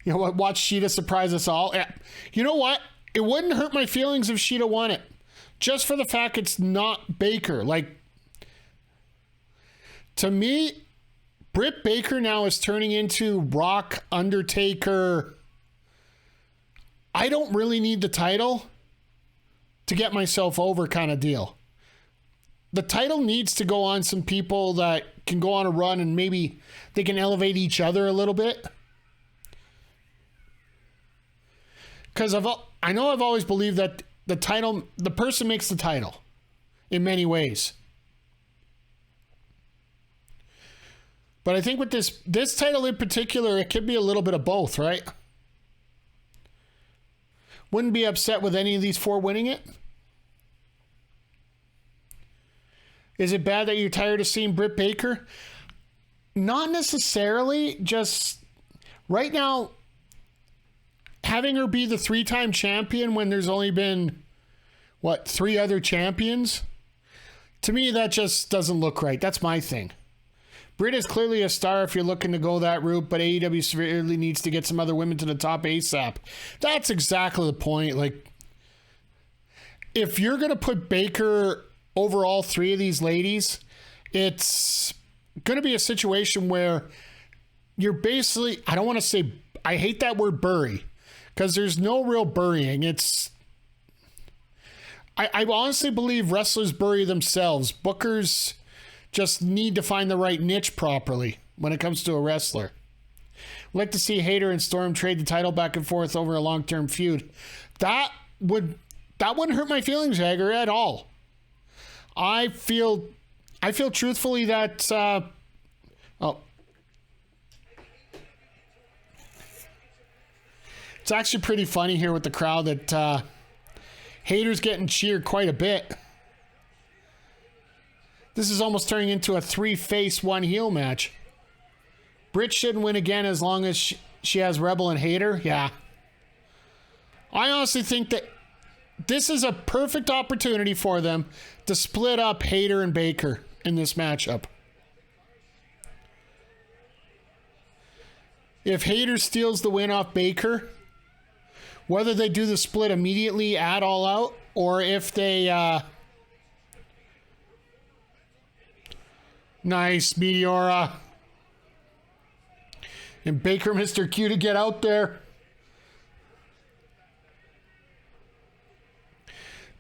B: You know what? Watch Sheeta surprise us all. You know what? It wouldn't hurt my feelings if Sheeta won it. Just for the fact it's not Baker. Like, to me, Britt Baker now is turning into Rock, Undertaker. I don't really need the title to get myself over kind of deal. The title needs to go on some people that can go on a run and maybe they can elevate each other a little bit. Because I know I've always believed that the title, the person makes the title in many ways. But I think with this title in particular, it could be a little bit of both, right? Wouldn't be upset with any of these four winning it. Is it bad that you're tired of seeing Britt Baker? Not necessarily. Just right now, having her be the 3-time champion when there's only been, 3 other champions? To me, that just doesn't look right. That's my thing. Britt is clearly a star if you're looking to go that route, but AEW severely needs to get some other women to the top ASAP. That's exactly the point. Like, if you're going to put Baker over all 3 of these ladies, it's going to be a situation where you're basically, I don't want to say, I hate that word bury, because there's no real burying. It's, I honestly believe wrestlers bury themselves. Bookers just need to find the right niche properly when it comes to a wrestler. I'd like to see Hayter and Storm trade the title back and forth over a long-term feud. That wouldn't hurt my feelings, Jagger, at all. I feel truthfully that it's actually pretty funny here with the crowd that Hayter's getting cheered quite a bit. This is almost turning into a 3-face, 1-heel match. Britt shouldn't win again as long as she has Rebel and Hayter. Yeah. I honestly think that this is a perfect opportunity for them to split up Hayter and Baker in this matchup. If Hayter steals the win off Baker, whether they do the split immediately at All Out or if they... Nice, Meteora. And Baker, Mr. Q, to get out there.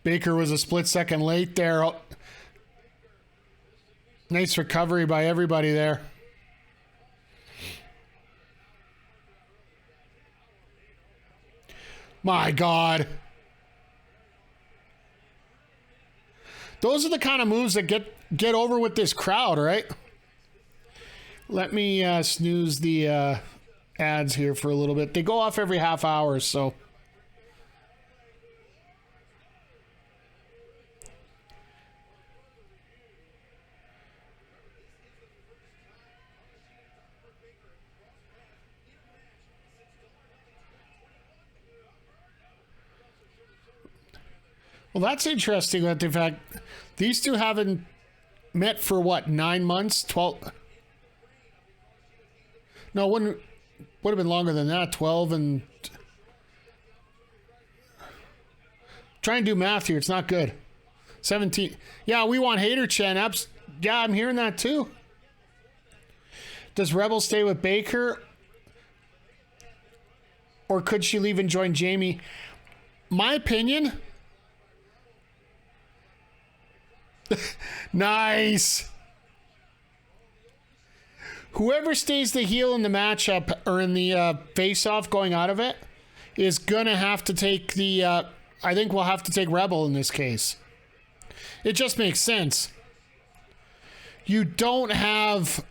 B: Baker was a split second late there. Nice recovery by everybody there. My God. Those are the kind of moves that get over with this crowd, right? Let me snooze the ads here for a little bit. They go off every half hour, so... Well, that's interesting that they've had... These two haven't met for, 9 months? 12... No, would have been longer than that. 12 and... Try and do math here. It's not good. 17. Yeah, we want Hayter Chen. Yeah, I'm hearing that too. Does Rebel stay with Baker? Or could she leave and join Jamie? My opinion... Nice. Whoever stays the heel in the matchup or in the face-off going out of it is going to have to take the... I think we'll have to take Rebel in this case. It just makes sense. You don't have...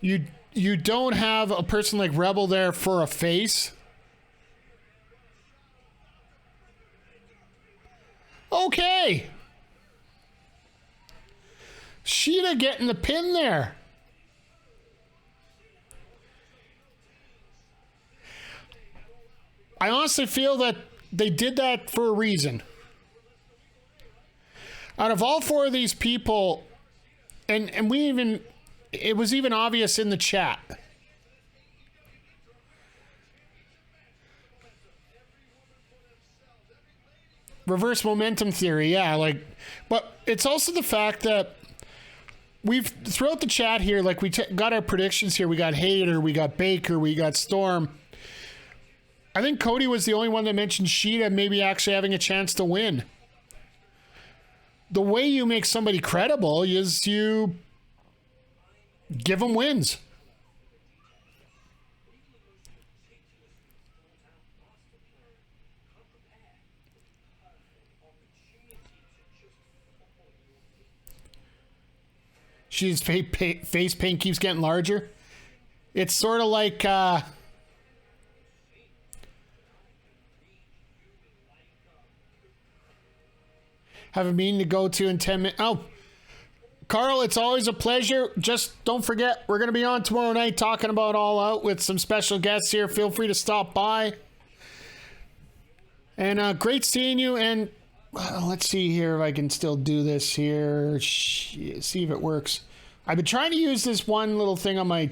B: you don't have a person like Rebel there for a face. Okay. Sheeta getting the pin there. I honestly feel that they did that for a reason. Out of all four of these people, and it was even obvious in the chat. Reverse momentum theory, yeah, but it's also the fact that we've, throughout the chat here, like we got our predictions here. We got Hayter, we got Baker, we got Storm. I think Cody was the only one that mentioned Sheeta maybe actually having a chance to win. The way you make somebody credible is you give them wins. She's face paint keeps getting larger. It's sort of like have a meeting to go to in 10 minutes. Oh, Carl, it's always a pleasure. Just don't forget, we're going to be on tomorrow night talking about All Out with some special guests here. Feel free to stop by. And great seeing you. And let's see here if I can still do this here. See if it works. I've been trying to use this one little thing on my...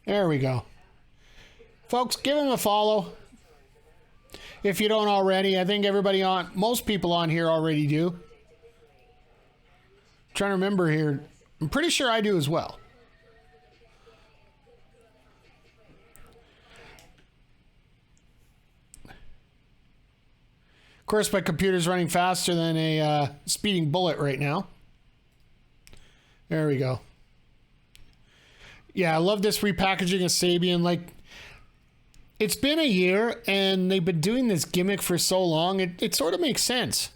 B: There we go. Folks, give him a follow. If you don't already. I think most people on here already do. I'm trying to remember here. I'm pretty sure I do as well. Of course, my computer's running faster than a speeding bullet right now. There we go. Yeah, I love this repackaging of Sabian. Like, it's been a year, and they've been doing this gimmick for so long. It sort of makes sense.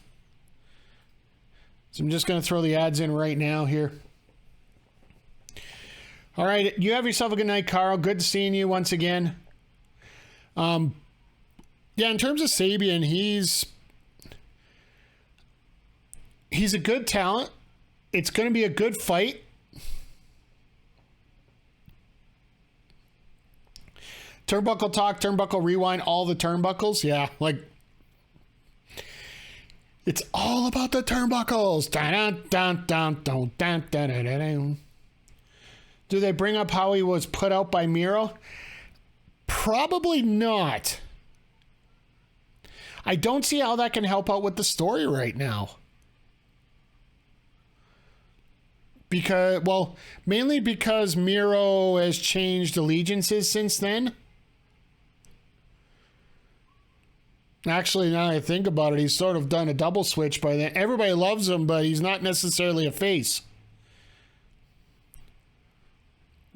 B: So I'm just going to throw the ads in right now here. All right, you have yourself a good night, Carl. Good seeing you once again. Yeah, in terms of Sabian, he's a good talent. It's going to be a good fight. Turnbuckle talk, turnbuckle rewind, all the turnbuckles. Yeah, like, it's all about the turnbuckles. Do they bring up how he was put out by Miro? Probably not. I don't see how that can help out with the story right now. Mainly because Miro has changed allegiances since then. Actually, now I think about it, he's sort of done a double switch by then. Everybody loves him, but he's not necessarily a face.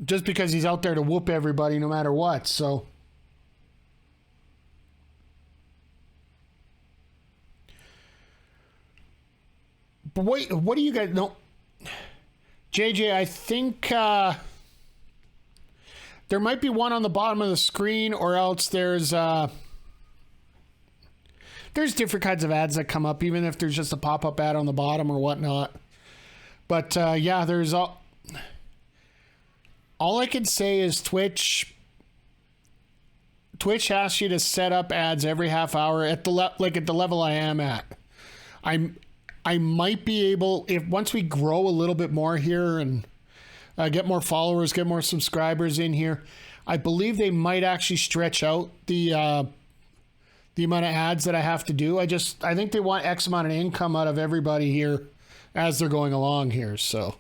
B: Just because he's out there to whoop everybody no matter what, so. But wait, what do you guys know? JJ, I think there might be one on the bottom of the screen, or else there's different kinds of ads that come up, even if there's just a pop-up ad on the bottom or whatnot. But yeah, there's all I can say is Twitch asks you to set up ads every half hour at the at the level I am at. I might be able, if once we grow a little bit more here and get more followers, get more subscribers in here, I believe they might actually stretch out the amount of ads that I have to do. I think they want X amount of income out of everybody here as they're going along here. So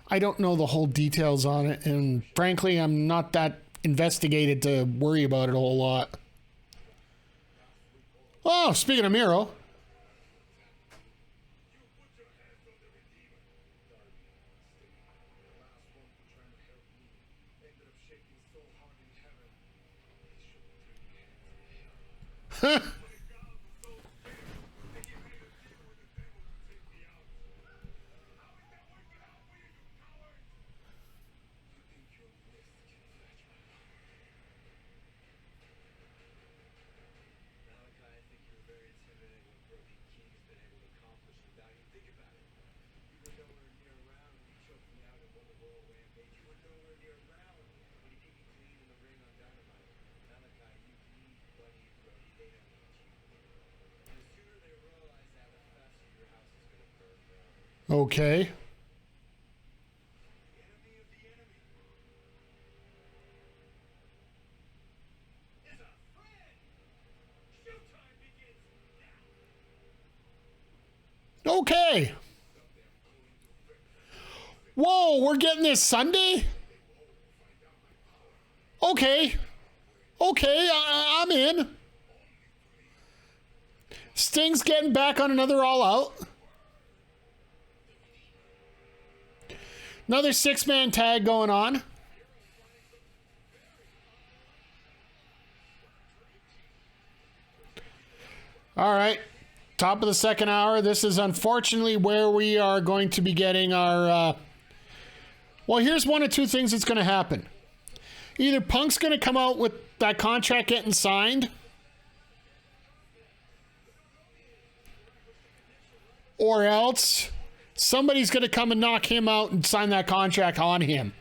B: I don't know the whole details on it. And frankly, I'm not that investigated to worry about it a whole lot. Oh, speaking of Miro. Okay. Okay. Whoa, we're getting this Sunday? Okay. Okay, I'm in. Sting's getting back on another All Out. Another 6-man tag going on. All right. Top of the second hour. This is unfortunately where we are going to be getting our... Well, here's one of two things that's going to happen. Either Punk's going to come out with that contract getting signed, or else somebody's going to come and knock him out and sign that contract on him.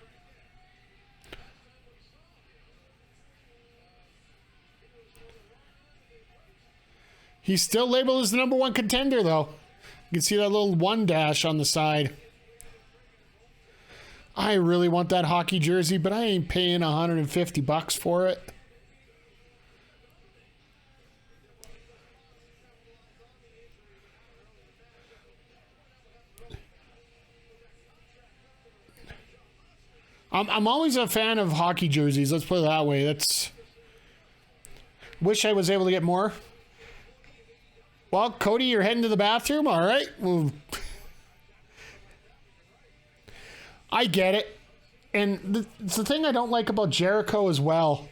B: He's still labeled as the number one contender, though. You can see that little 1 dash on the side. I really want that hockey jersey, but I ain't paying $150 for it. I'm always a fan of hockey jerseys. Let's put it that way. Wish I was able to get more. Well, Cody, you're heading to the bathroom? All right. Well, I get it. And the thing I don't like about Jericho as well,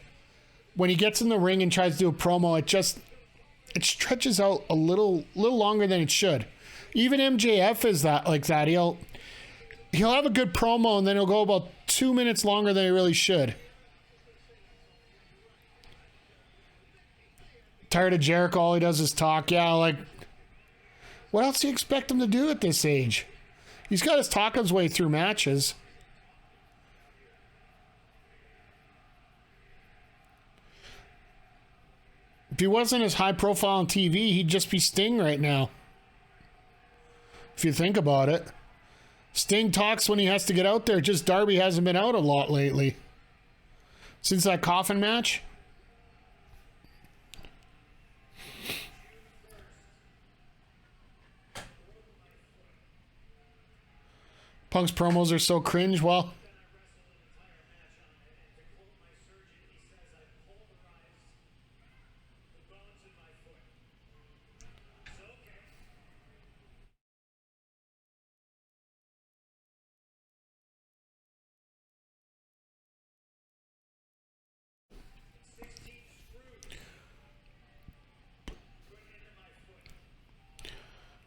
B: when he gets in the ring and tries to do a promo, it stretches out a little longer than it should. Even MJF is like that. He'll have a good promo and then he'll go about 2 minutes longer than he really should. Tired of Jericho, all he does is talk. Yeah, like, what else do you expect him to do at this age? He's got his talking his way through matches. If he wasn't as high profile on TV, he'd just be Sting right now. If you think about it. Sting talks when he has to get out there. Just Darby hasn't been out a lot lately. Since that coffin match. Punk's promos are so cringe. Well,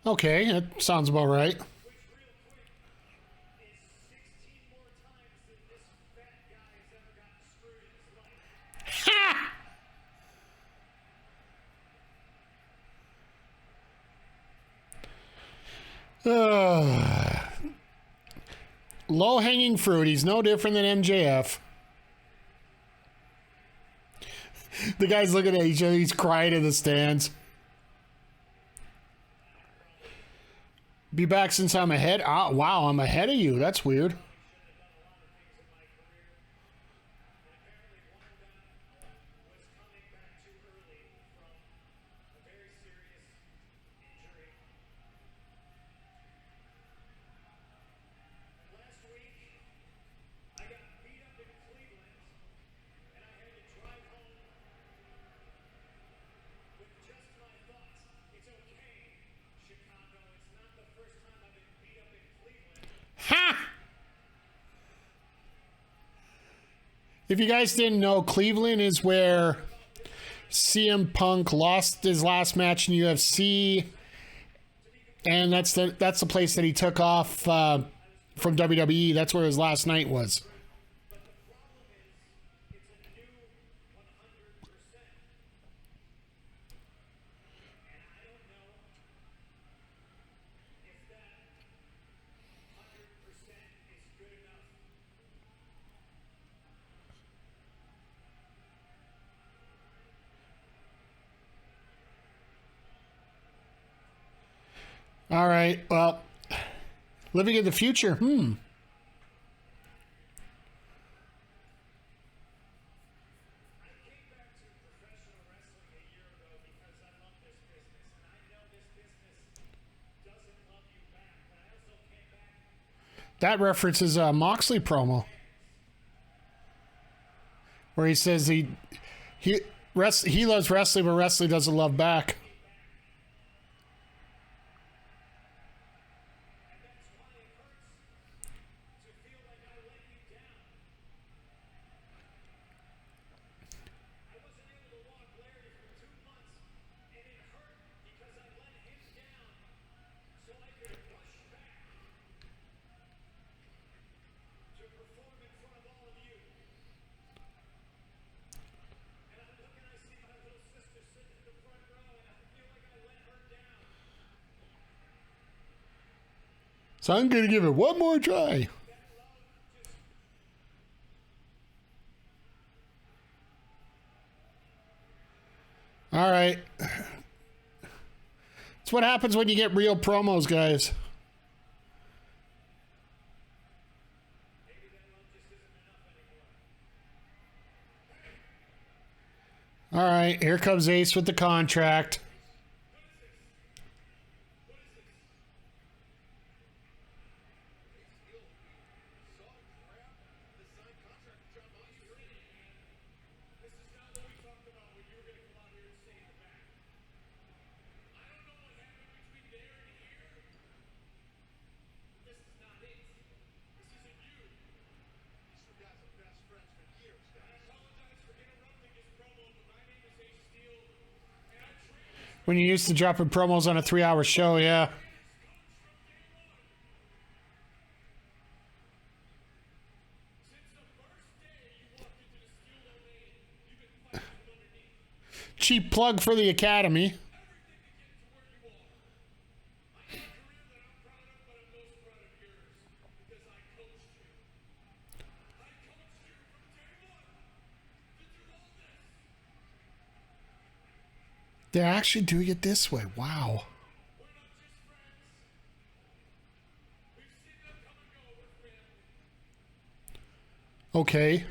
B: okay, that sounds about right. Low-hanging fruit. He's no different than MJF. The guy's looking at each other. He's crying in the stands. Be back since I'm ahead. Ah, wow, I'm ahead of you. That's weird. If you guys didn't know, Cleveland is where CM Punk lost his last match in UFC, and that's the place that he took off from WWE. That's where his last night was. All right, well, living in the future, That references a Moxley promo where he says he loves wrestling, but wrestling doesn't love back. So I'm going to give it one more try. All right. It's what happens when you get real promos, guys. All right, here comes Ace with the contract. When you used to dropping promos on a 3-hour show, yeah. Cheap plug for the Academy. They're actually doing it this way. Wow. Okay.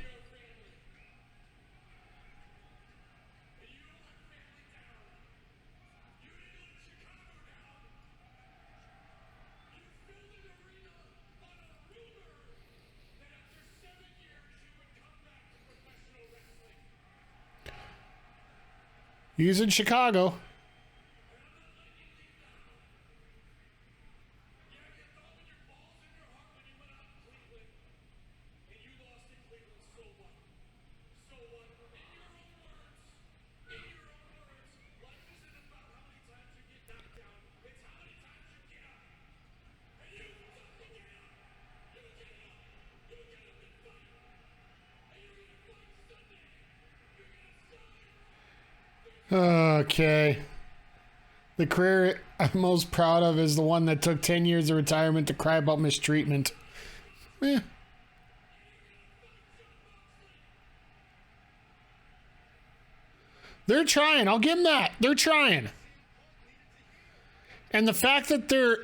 B: Using Chicago. Okay. The career I'm most proud of is the one that took 10 years of retirement to cry about mistreatment. Eh. They're trying. I'll give them that. They're trying. And the fact that they're...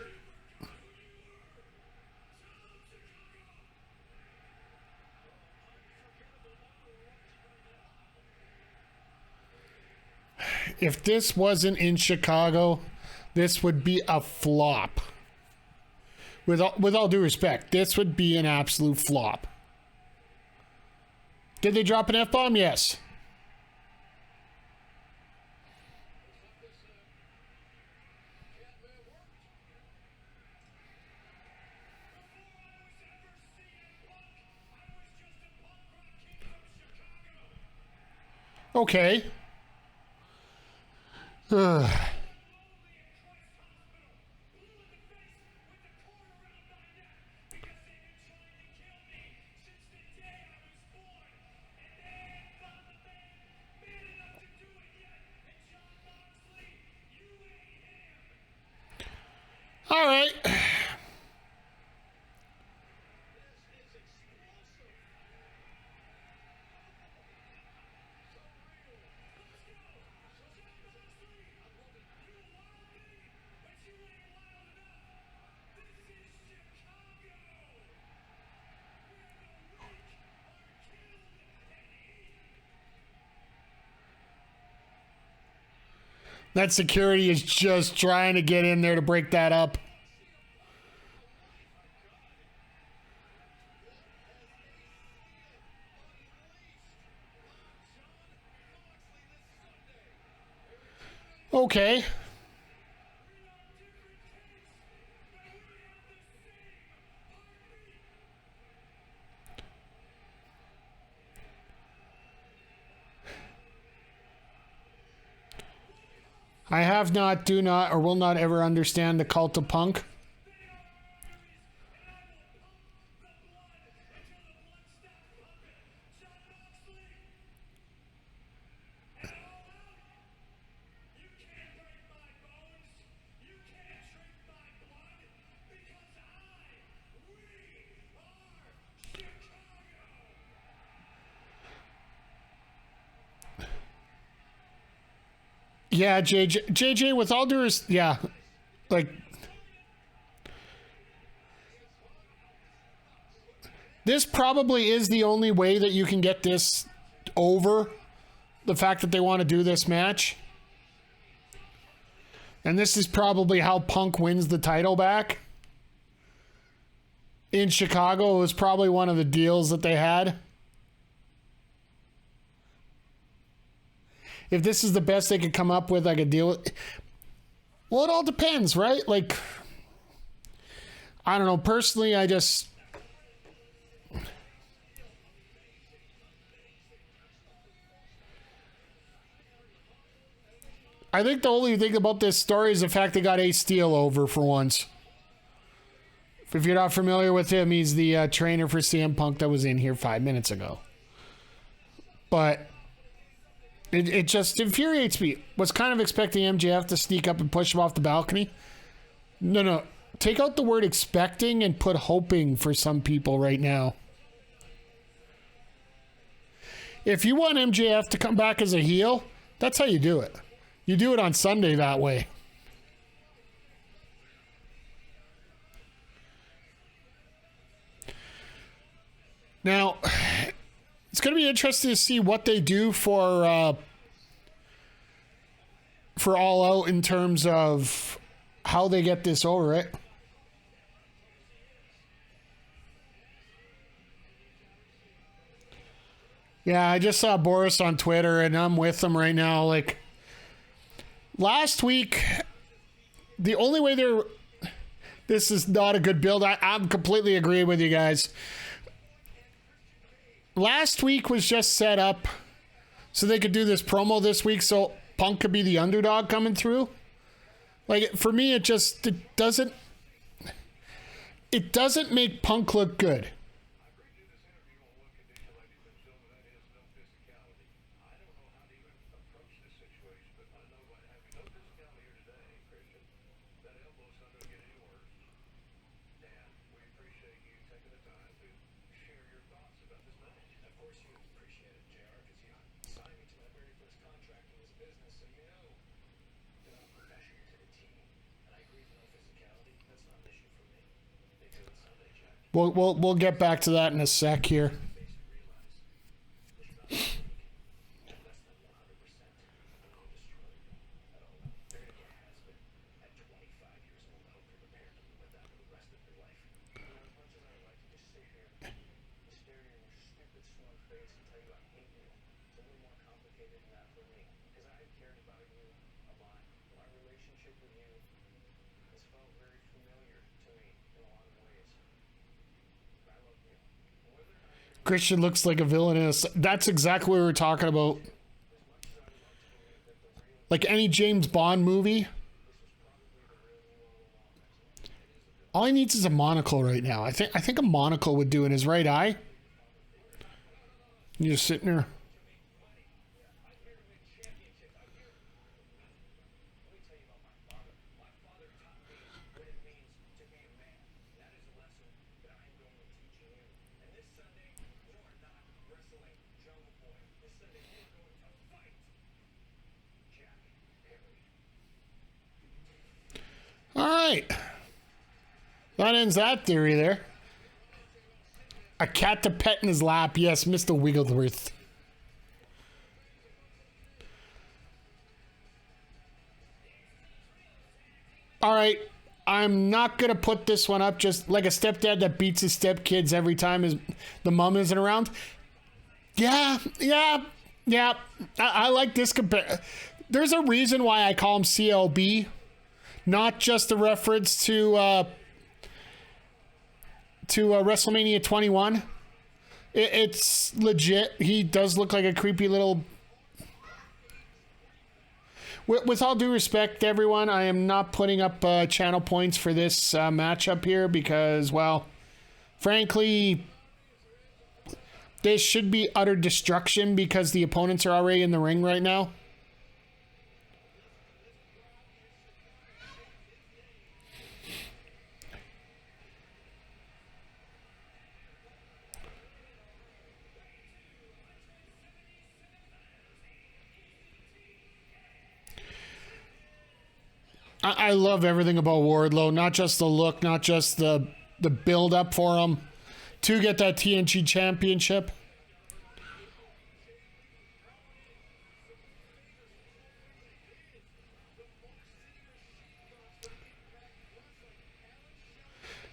B: If this wasn't in Chicago, this would be a flop. With all due respect, this would be an absolute flop. Did they drop an F-bomb? Yes. Okay. Ugh. All right. That security is just trying to get in there to break that up. Okay. I have not, do not, or will not ever understand the cult of Punk. Yeah, JJ, with all due respect, yeah, like, this probably is the only way that you can get this over, the fact that they want to do this match. And this is probably how Punk wins the title back. In Chicago, it was probably one of the deals that they had. If this is the best they could come up with, I could deal with. Well, it all depends, right? Like, I don't know. Personally, I think the only thing about this story is the fact they got Ace Steel over for once. If you're not familiar with him, he's the trainer for CM Punk that was in here 5 minutes ago. But it just infuriates me. Was kind of expecting MJF to sneak up and push him off the balcony. No. Take out the word expecting and put hoping for some people right now. If you want MJF to come back as a heel, that's how you do it. You do it on Sunday that way. Now, it's going to be interesting to see what they do for All Out in terms of how they get this over, right? Yeah, I just saw Boris on Twitter, and I'm with him right now. Like, last week, the only way this is not a good build. I'm completely agreeing with you guys. Last week was just set up so they could do this promo this week so Punk could be the underdog coming through. Like, for me, it doesn't make Punk look good. We'll get back to that in a sec here. Christian looks like a villain. That's exactly what we were talking about. Like any James Bond movie. All he needs is a monocle right now. I think a monocle would do in his right eye. You're just sitting there. All right. That ends that theory there. A cat to pet in his lap. Yes, Mr. Wigglesworth. All right. I'm not going to put this one up just like a stepdad that beats his stepkids every time the mom isn't around. Yeah. I like this compare. There's a reason why I call him CLB. Not just a reference to WrestleMania 21. It's legit. He does look like a creepy little... With all due respect, everyone, I am not putting up channel points for this matchup here because, well, frankly, this should be utter destruction because the opponents are already in the ring right now. I love everything about Wardlow, not just the look, not just the build up for him to get that TNT championship.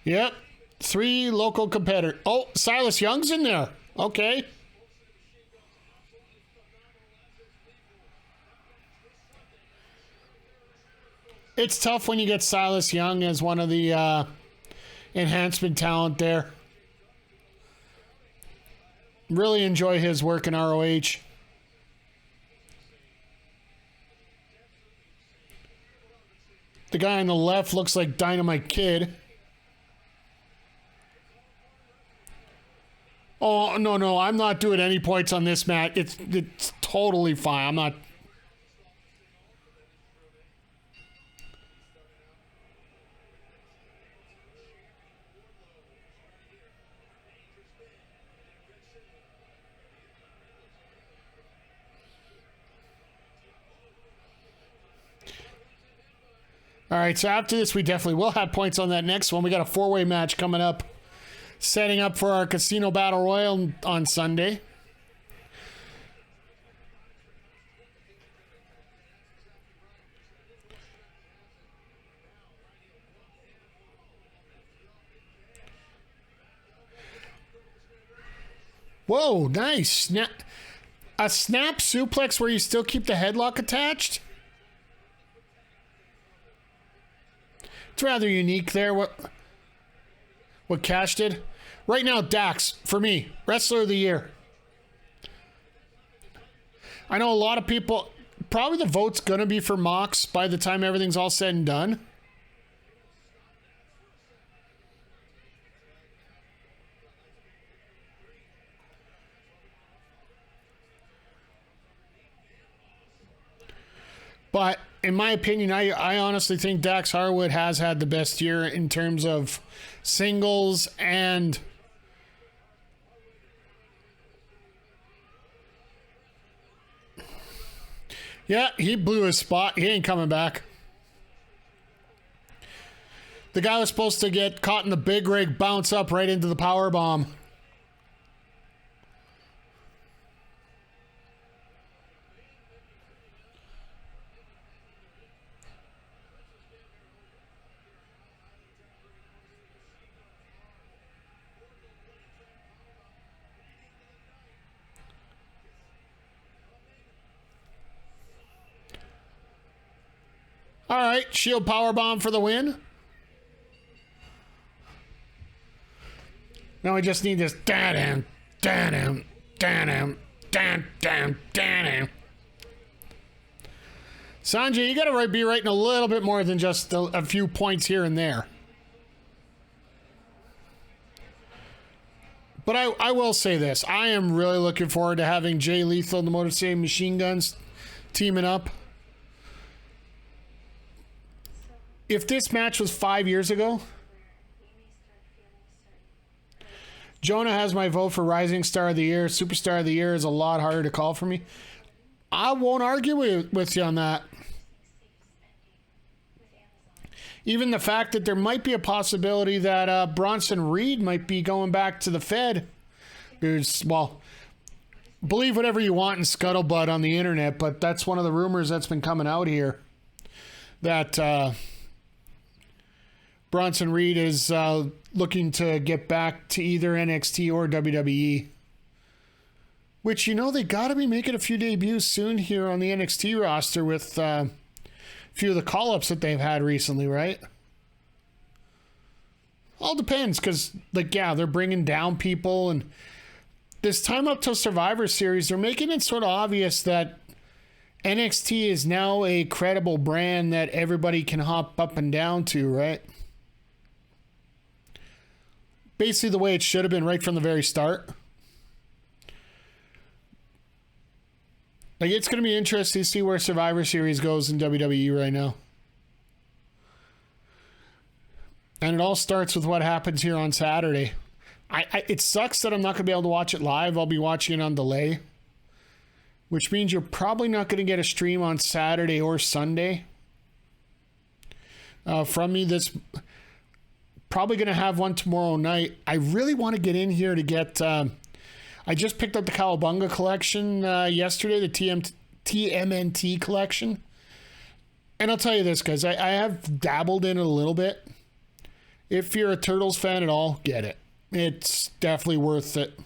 B: Yep. 3 local competitors. Oh, Silas Young's in there. Okay. It's tough when you get Silas Young as one of the enhancement talent there. Really enjoy his work in ROH. The guy on the left looks like Dynamite Kid. Oh, no, I'm not doing any points on this, Matt. It's totally fine. I'm not... All right, so after this, we definitely will have points on that next one. We got a 4-way match coming up, setting up for our Casino Battle Royal on Sunday. Whoa, nice. A snap suplex where you still keep the headlock attached? It's rather unique there, what Cash did. Right now, Dax, for me, Wrestler of the Year. I know a lot of people, probably the vote's going to be for Mox by the time everything's all said and done. But in my opinion, I honestly think Dax Harwood has had the best year in terms of singles and yeah, he blew his spot. He ain't coming back. The guy was supposed to get caught in the big rig, bounce up right into the power bomb. All right, Shield Powerbomb for the win. Now we just need this. Da-dam, da-dam, da-dam, da-dam, da-dam. Sanjay, you got to be writing a little bit more than just a few points here and there. But I will say this. I am really looking forward to having Jay Lethal and the Motor City Machine Guns teaming up. If this match was 5 years ago, Jonah has my vote for Rising Star of the Year. Superstar of the Year is a lot harder to call for me. I won't argue with you on that. Even the fact that there might be a possibility that Bronson Reed might be going back to the Fed. Well, believe whatever you want in scuttlebutt on the internet, but that's one of the rumors that's been coming out here. That Bronson Reed is looking to get back to either NXT or WWE. Which, you know, they got to be making a few debuts soon here on the NXT roster with a few of the call-ups that they've had recently, right? All depends, because, like, yeah, they're bringing down people, and this time up till Survivor Series, they're making it sort of obvious that NXT is now a credible brand that everybody can hop up and down to, right? Basically the way it should have been right from the very start. Like, it's going to be interesting to see where Survivor Series goes in WWE right now. And it all starts with what happens here on Saturday. It sucks that I'm not going to be able to watch it live. I'll be watching it on delay. Which means you're probably not going to get a stream on Saturday or Sunday. From me, that's probably going to have one tomorrow night. I really want to get in here to get... I just picked up the Cowabunga collection yesterday, the TMNT collection. And I'll tell you this, guys, I have dabbled in it a little bit. If you're a Turtles fan at all, get it. It's definitely worth it.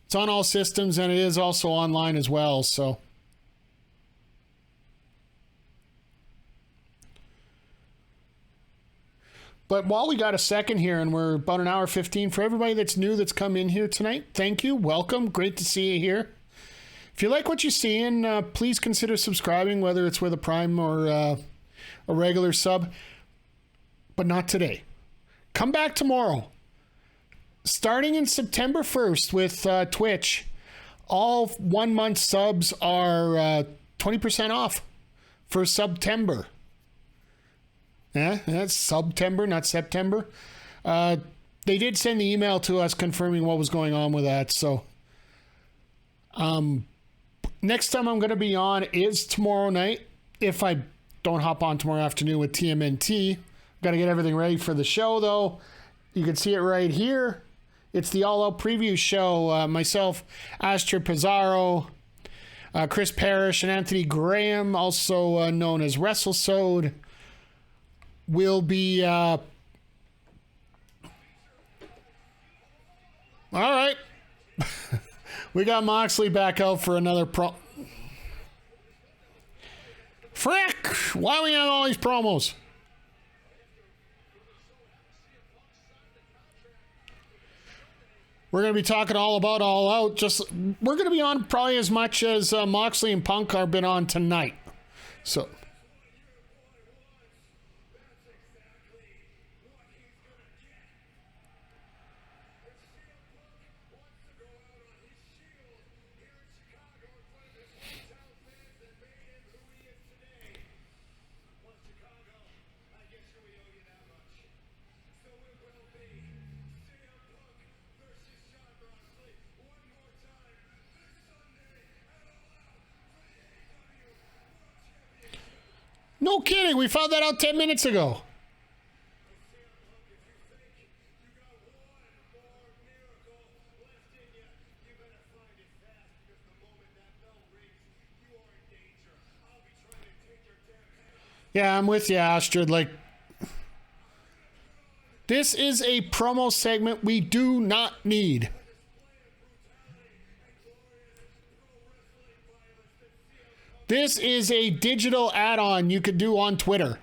B: It's on all systems, and it is also online as well, so... But while we got a second here, and we're about an hour 15, for everybody that's new that's come in here tonight, thank you. Welcome. Great to see you here. If you like what you're seeing, please consider subscribing, whether it's with a Prime or a regular sub. But not today. Come back tomorrow. Starting in September 1st with Twitch, all 1 month subs are 20% off for September. Yeah, that's September, not September. They did send the email to us confirming what was going on with that. So, next time I'm going to be on is tomorrow night. If I don't hop on tomorrow afternoon with TMNT, got to get everything ready for the show, though. You can see it right here. It's the All Out Preview show. Myself, Astra Pizarro, Chris Parrish, and Anthony Graham, also known as WrestleSode, will be all right. We got Moxley back out for another frick, why we have all these promos? We're going to be talking all about All Out. We're going to be on probably as much as Moxley and Punk are been on tonight, so no kidding. We found that out 10 minutes ago. Yeah, I'm with you, Astrid. Like, this is a promo segment we do not need. This is a digital add-on you could do on Twitter.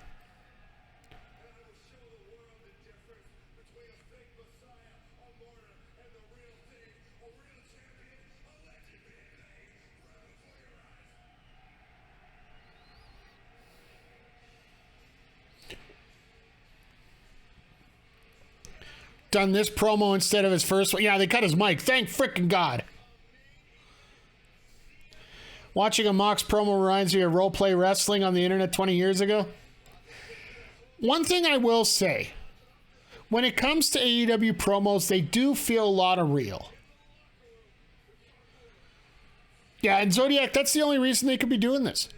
B: done this promo instead of his first one. Yeah, they cut his mic. Thank frickin' God. Watching a Mox promo reminds me of role-play wrestling on the internet 20 years ago. One thing I will say, when it comes to AEW promos, they do feel a lot of real. Yeah, and Zodiac, that's the only reason they could be doing this.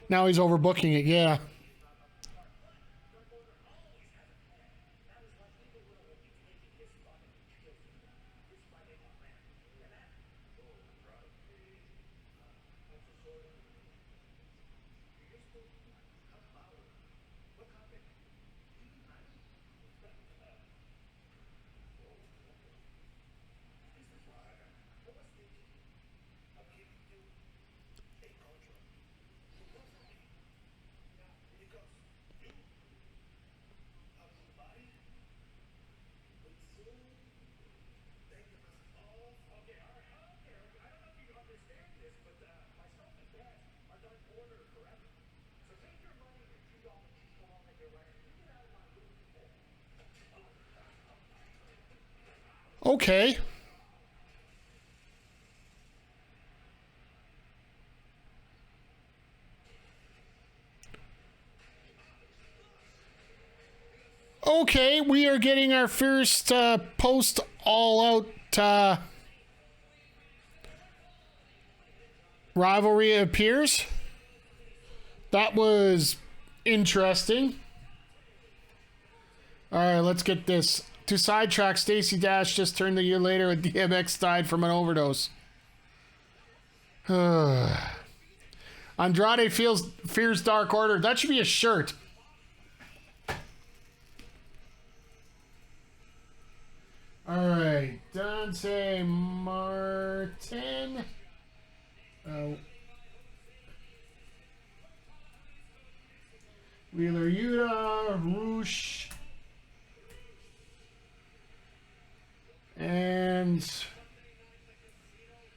B: Now he's overbooking it, yeah. Okay. Okay, we are getting our first post all out rivalry, it appears. That was interesting. All right, let's get this. To sidetrack, Stacey Dash just turned a year later when DMX died from an overdose. Andrade fears Dark Order. That should be a shirt. All right, Dante Martin. Wheeler Yuta, Roosh. And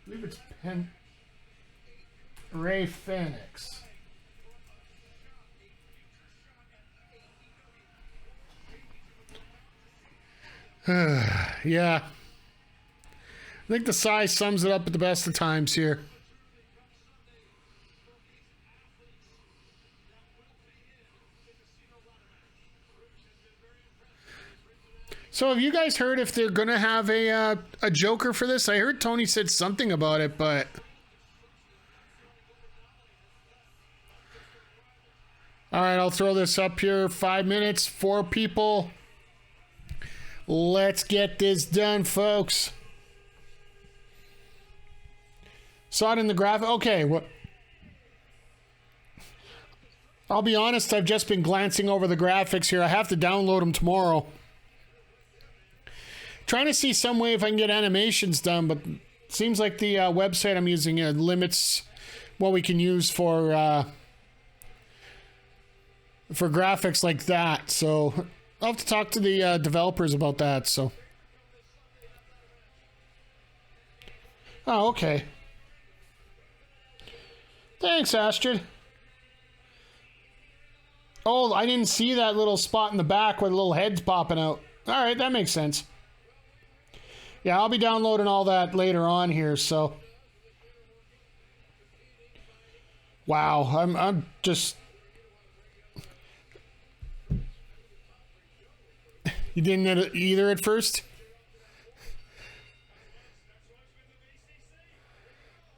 B: I believe it's Ray Phoenix. Yeah. I think the size sums it up at the best of times here. So have you guys heard if they're going to have a Joker for this? I heard Tony said something about it, but... All right, I'll throw this up here. 5 minutes, 4 people. Let's get this done, folks. Saw it in the graphic. Okay, what? I'll be honest, I've just been glancing over the graphics here. I have to download them tomorrow. Trying to see some way if I can get animations done, but it seems like the website I'm using limits what we can use for graphics like that. So I'll have to talk to the developers about that. So, oh, okay. Thanks, Astrid. Oh, I didn't see that little spot in the back where the little head's popping out. All right, that makes sense. Yeah, I'll be downloading all that later on here, so. Wow, I'm just. You didn't know it either at first?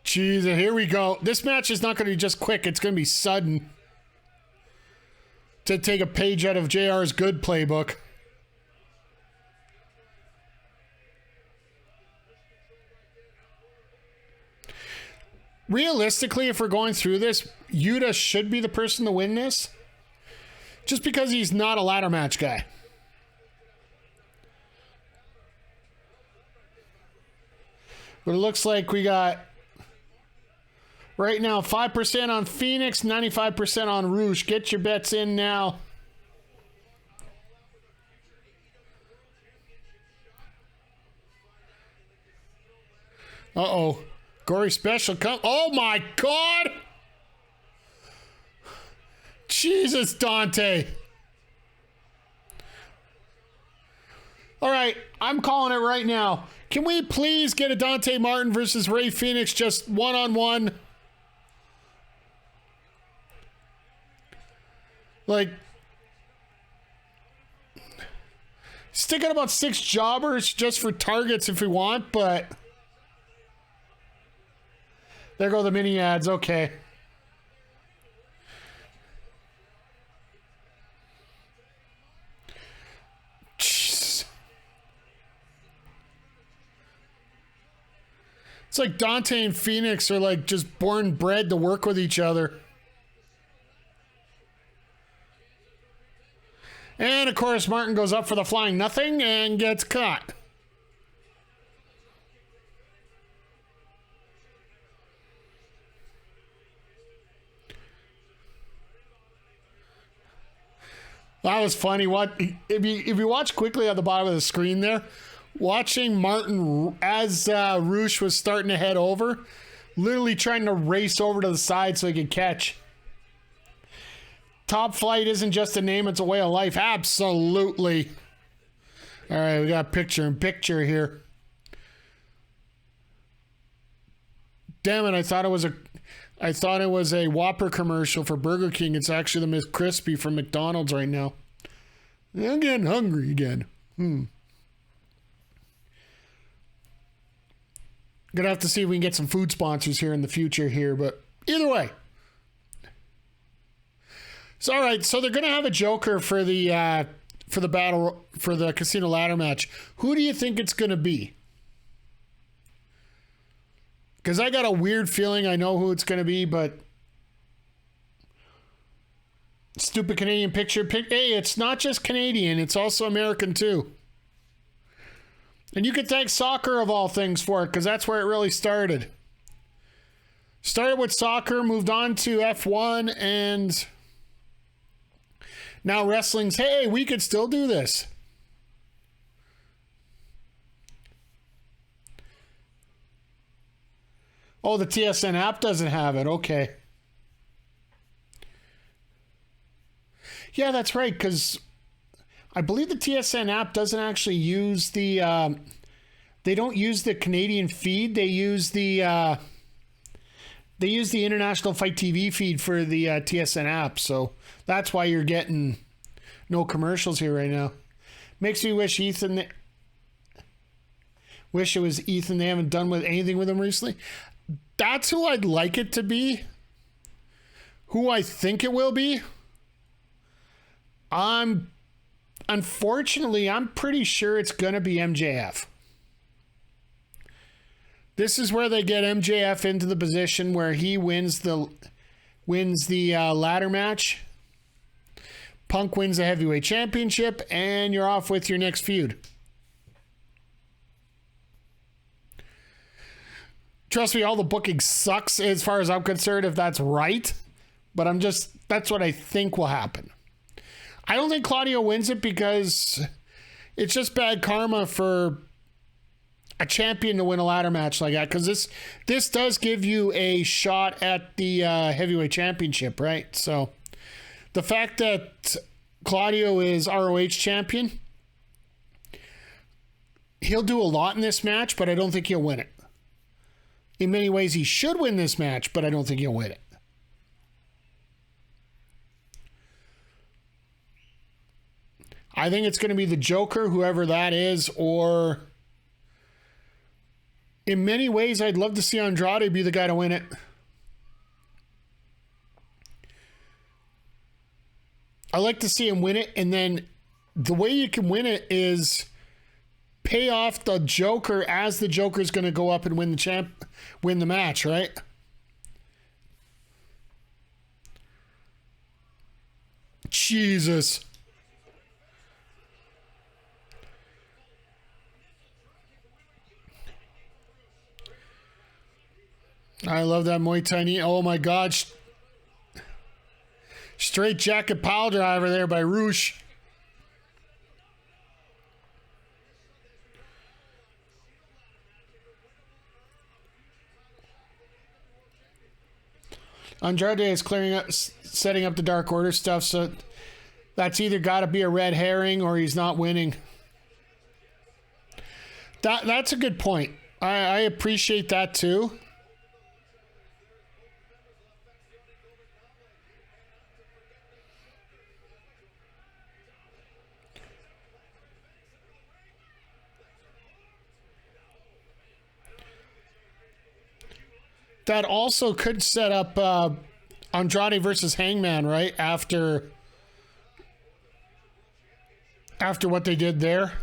B: Jeez, here we go. This match is not going to be just quick. It's going to be sudden. To take a page out of JR's good playbook. Realistically, if we're going through this, Yuta should be the person to win this. Just because he's not a ladder match guy. But it looks like we got, right now, 5% on Phoenix, 95% on Rouge. Get your bets in now. Uh-oh. Gory special come. Oh my God! Jesus, Dante. All right, I'm calling it right now. Can we please get a Dante Martin versus Ray Phoenix just one-on-one? Like, stick out about 6 jobbers just for targets if we want, but there go the mini ads. Okay. Jesus. It's like Dante and Phoenix are like just born bred to work with each other. And of course, Martin goes up for the flying nothing and gets caught. That was funny. What if you watch quickly at the bottom of the screen there, watching Martin as Roosh was starting to head over, literally trying to race over to the side so he could catch. Top Flight isn't just a name, it's a way of life. Absolutely. All right, we got picture in picture here. Damn it, I thought it was a Whopper commercial for Burger King. It's actually the McCrispy from McDonald's right now. I'm getting hungry again. Gonna have to see if we can get some food sponsors here in the future here, but either way. So all right, so they're gonna have a Joker for the battle for the Casino Ladder match. Who do you think it's gonna be? Because I got a weird feeling I know who it's gonna be, but stupid Canadian picture. Hey, it's not just Canadian; it's also American too. And you could thank soccer of all things for it, because that's where it really started. Started with soccer, moved on to F1, and now wrestling's, hey, we could still do this. Oh, the TSN app doesn't have it. Okay. Yeah, that's right, because I believe the TSN app doesn't actually use the, they don't use the Canadian feed. They use the International Fight TV feed for the TSN app. So that's why you're getting no commercials here right now. Makes me wish it was Ethan. They haven't done with anything with him recently. That's who I'd like it to be. Who I think it will be. Unfortunately, I'm pretty sure it's going to be MJF. This is where they get MJF into the position where he wins the ladder match. Punk wins the heavyweight championship, and you're off with your next feud. Trust me, all the booking sucks as far as I'm concerned, if that's right. But that's what I think will happen. I don't think Claudio wins it because it's just bad karma for a champion to win a ladder match like that. Because this does give you a shot at the heavyweight championship, right? So the fact that Claudio is ROH champion, he'll do a lot in this match, but I don't think he'll win it. In many ways, he should win this match, but I don't think he'll win it. I think it's going to be the Joker, whoever that is, or in many ways, I'd love to see Andrade be the guy to win it. I like to see him win it, and then the way you can win it is pay off the Joker as the Joker's going to go up and win the match, right? Jesus. I love that Muay Thai knee. Oh my God. Straight jacket pile driver there by Roosh. Andrade is setting up the Dark Order stuff, so that's either got to be a red herring or he's not winning. That's a good point. I appreciate that too. That also could set up Andrade versus Hangman, right? After what they did there.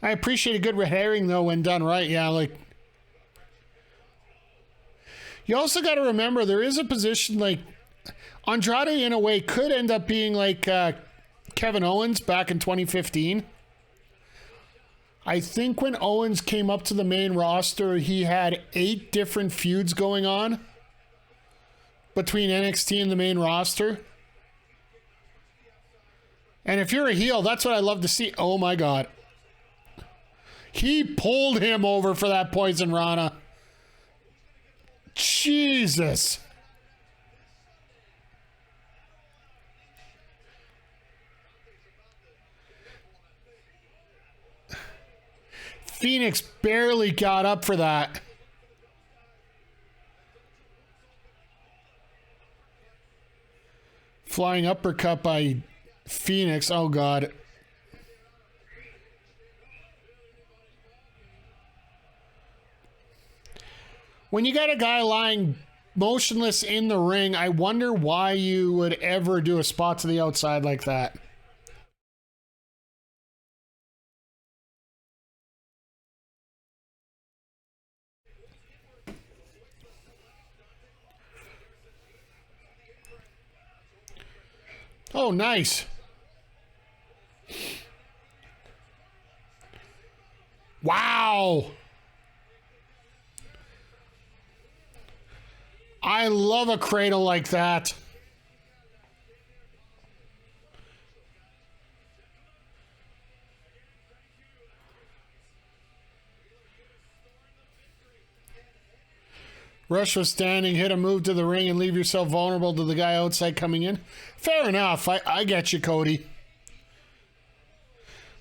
B: I appreciate a good red herring, though, when done right. Yeah, like... You also got to remember, there is a position, like... Andrade, in a way, could end up being like Kevin Owens back in 2015. I think when Owens came up to the main roster, he had 8 different feuds going on between NXT and the main roster. And if you're a heel, that's what I love to see. Oh my God. He pulled him over for that Poison Rana. Jesus. Phoenix barely got up for that. Flying uppercut by Phoenix. Oh, God. When you got a guy lying motionless in the ring, I wonder why you would ever do a spot to the outside like that. Oh, nice. Wow. I love a cradle like that. Rush was standing, hit a move to the ring and leave yourself vulnerable to the guy outside coming in. Fair enough. I get you, Cody.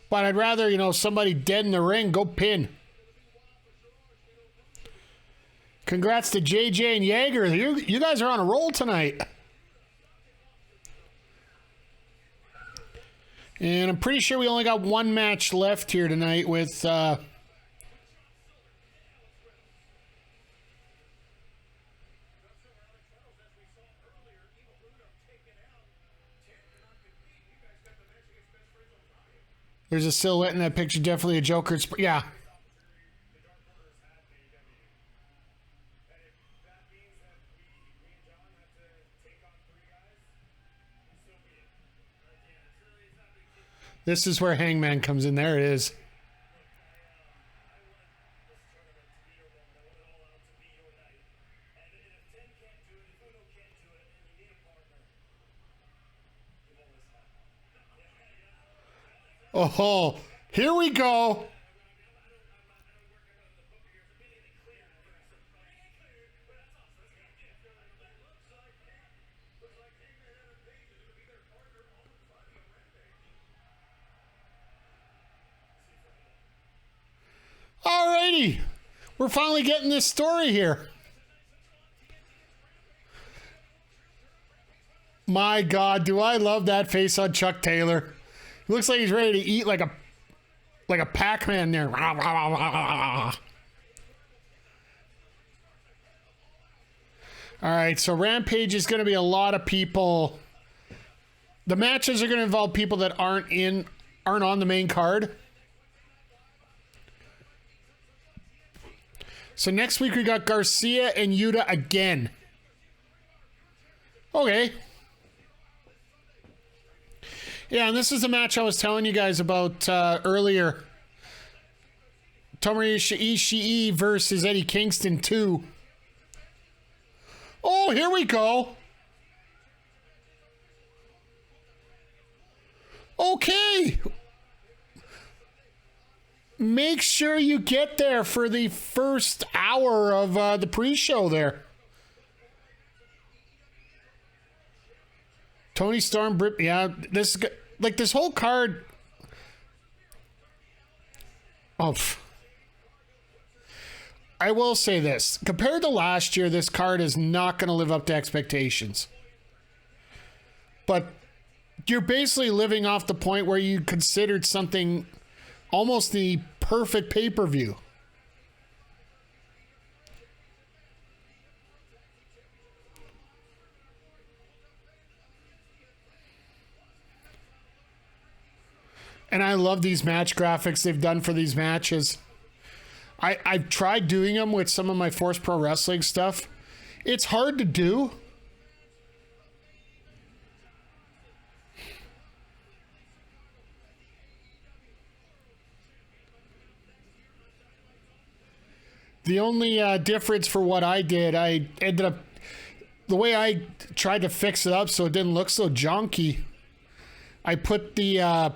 B: But I'd rather, you know, somebody dead in the ring, go pin. Congrats to JJ and Jaeger. You guys are on a roll tonight. And I'm pretty sure we only got one match left here tonight with... There's a silhouette in that picture, definitely a Joker. Yeah. This is where Hangman comes in. There it is. Oh, here we go. Alrighty. We're finally getting this story here. My God, do I love that face on Chuck Taylor. He looks like he's ready to eat like a Pac-Man there. All right, so Rampage is going to be a lot of people. The matches are going to involve people that aren't on the main card. So next week we got Garcia and Yuta again. Okay. Yeah, and this is the match I was telling you guys about earlier. Tomohiro Ishii versus Eddie Kingston 2. Oh, here we go. Okay. make sure you get there for the first hour of the pre-show there. Tony Storm, yeah, this like this whole card. Oh, I will say this: compared to last year, this card is not going to live up to expectations. But you're basically living off the point where you considered something almost the perfect pay-per-view. And I love these match graphics they've done for these matches. I've tried doing them with some of my Force Pro Wrestling stuff. It's hard to do. The only difference for what I did, I ended up... The way I tried to fix it up so it didn't look so junky, I put the...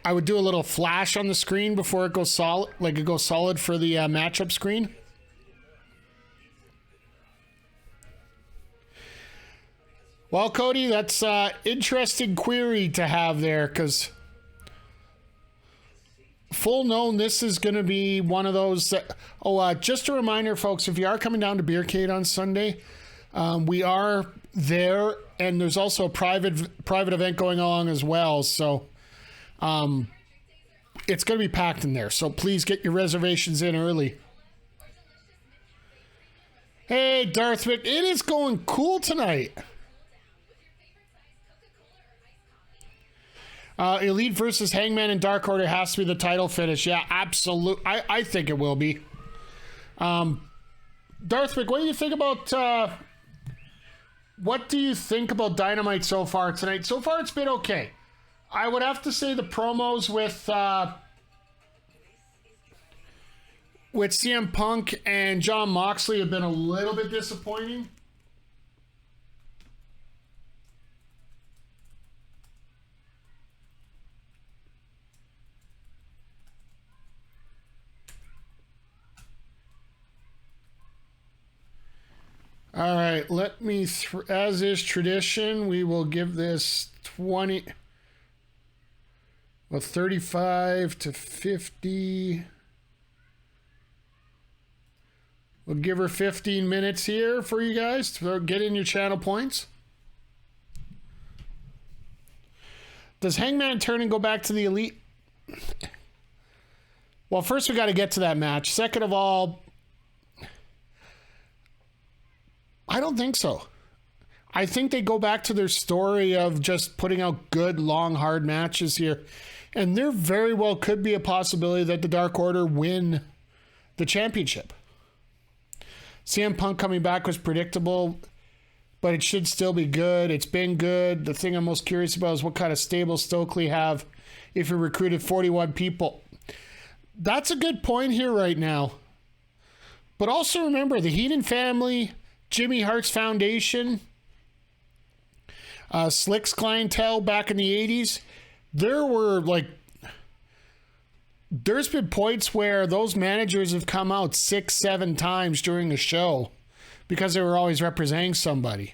B: I would do a little flash on the screen before it goes solid, like it goes solid for the matchup screen. Well, Cody, that's interesting query to have there, because full known this is going to be one of those that, just a reminder, folks, if you are coming down to Beercade on Sunday, we are there, and there's also a private event going along as well, so it's going to be packed in there, so please get your reservations in early. Hey, Darth Mick, it is going cool tonight. Elite versus Hangman and Dark Order has to be the title finish. Yeah, absolutely. I think it will be. Darth Mick, what do you think about... what do you think about Dynamite so far tonight? So far, it's been okay. I would have to say the promos with CM Punk and Jon Moxley have been a little bit disappointing. All right, let me, as is tradition, we will give this 35 to 50. We'll give her 15 minutes here for you guys to get in your channel points. Does Hangman turn and go back to the Elite? Well, first we got to get to that match. Second of all, I don't think so. I think they go back to their story of just putting out good, long, hard matches here. And there very well could be a possibility that the Dark Order win the championship. CM Punk coming back was predictable, but it should still be good. It's been good. The thing I'm most curious about is what kind of stable Stokely have if he recruited 41 people. That's a good point here right now. But also remember, the Heenan family, Jimmy Hart's Foundation, Slick's clientele back in the 80s, there's been points where those managers have come out 6-7 times during the show because they were always representing somebody.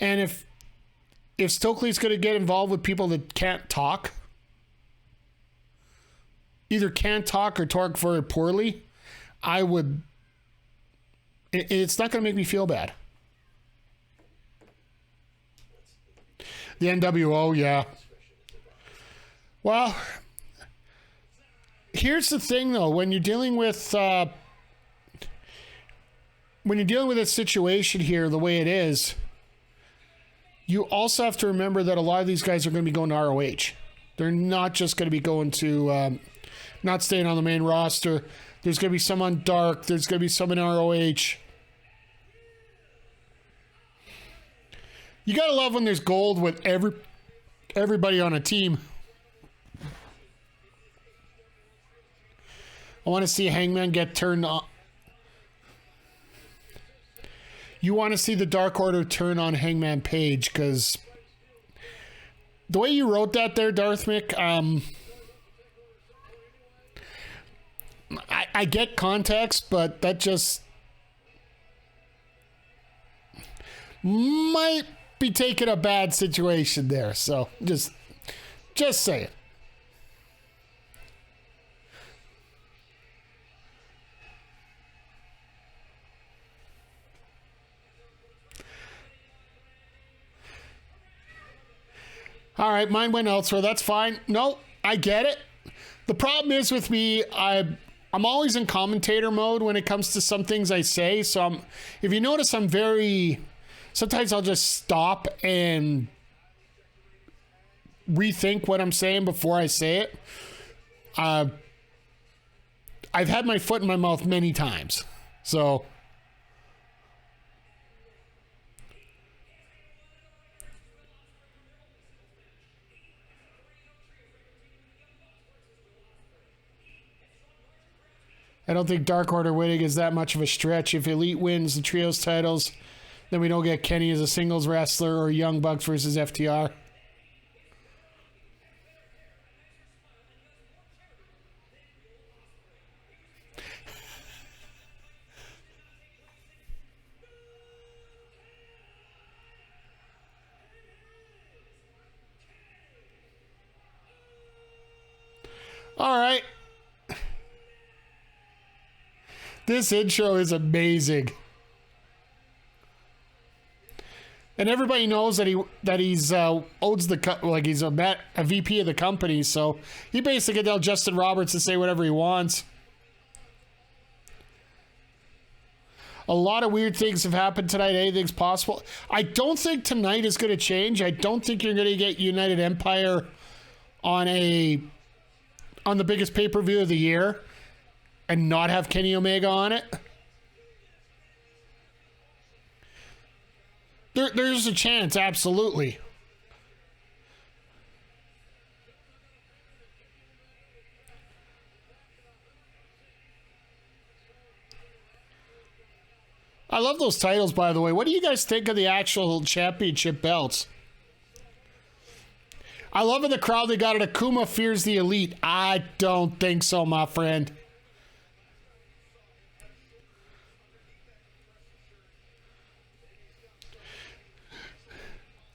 B: And if Stokely's going to get involved with people that can't talk, either can't talk or talk very poorly, it's not going to make me feel bad. The NWO, yeah. Well, here's the thing, though. When you're dealing with a situation here the way it is, you also have to remember that a lot of these guys are going to be going to ROH. They're not just going to be going to, not staying on the main roster. There's going to be some on Dark. There's going to be some in ROH. You got to love when there's gold with everybody on a team. I want to see Hangman get turned on. You want to see the Dark Order turn on Hangman Page, because the way you wrote that there, Darth Mick, I get context, but that just might be taking a bad situation there. So just say it. All right, mine went elsewhere. That's fine. No, I get it. The problem is with me, I'm always in commentator mode when it comes to some things I say. So if you notice, sometimes I'll just stop and rethink what I'm saying before I say it. I've had my foot in my mouth many times. So I don't think Dark Order winning is that much of a stretch. If Elite wins the trios titles, then we don't get Kenny as a singles wrestler or Young Bucks versus FTR. All right. This intro is amazing. And everybody knows that he's owns he's a VP of the company, so he basically can tell Justin Roberts to say whatever he wants. A lot of weird things have happened tonight. Anything's possible. I don't think tonight is going to change. I don't think you're going to get United Empire on the biggest pay-per-view of the year and not have Kenny Omega on it. There's a chance, absolutely. I love those titles, by the way. What do you guys think of the actual championship belts? I love in the crowd they got it. Akuma fears the Elite. I don't think so, my friend.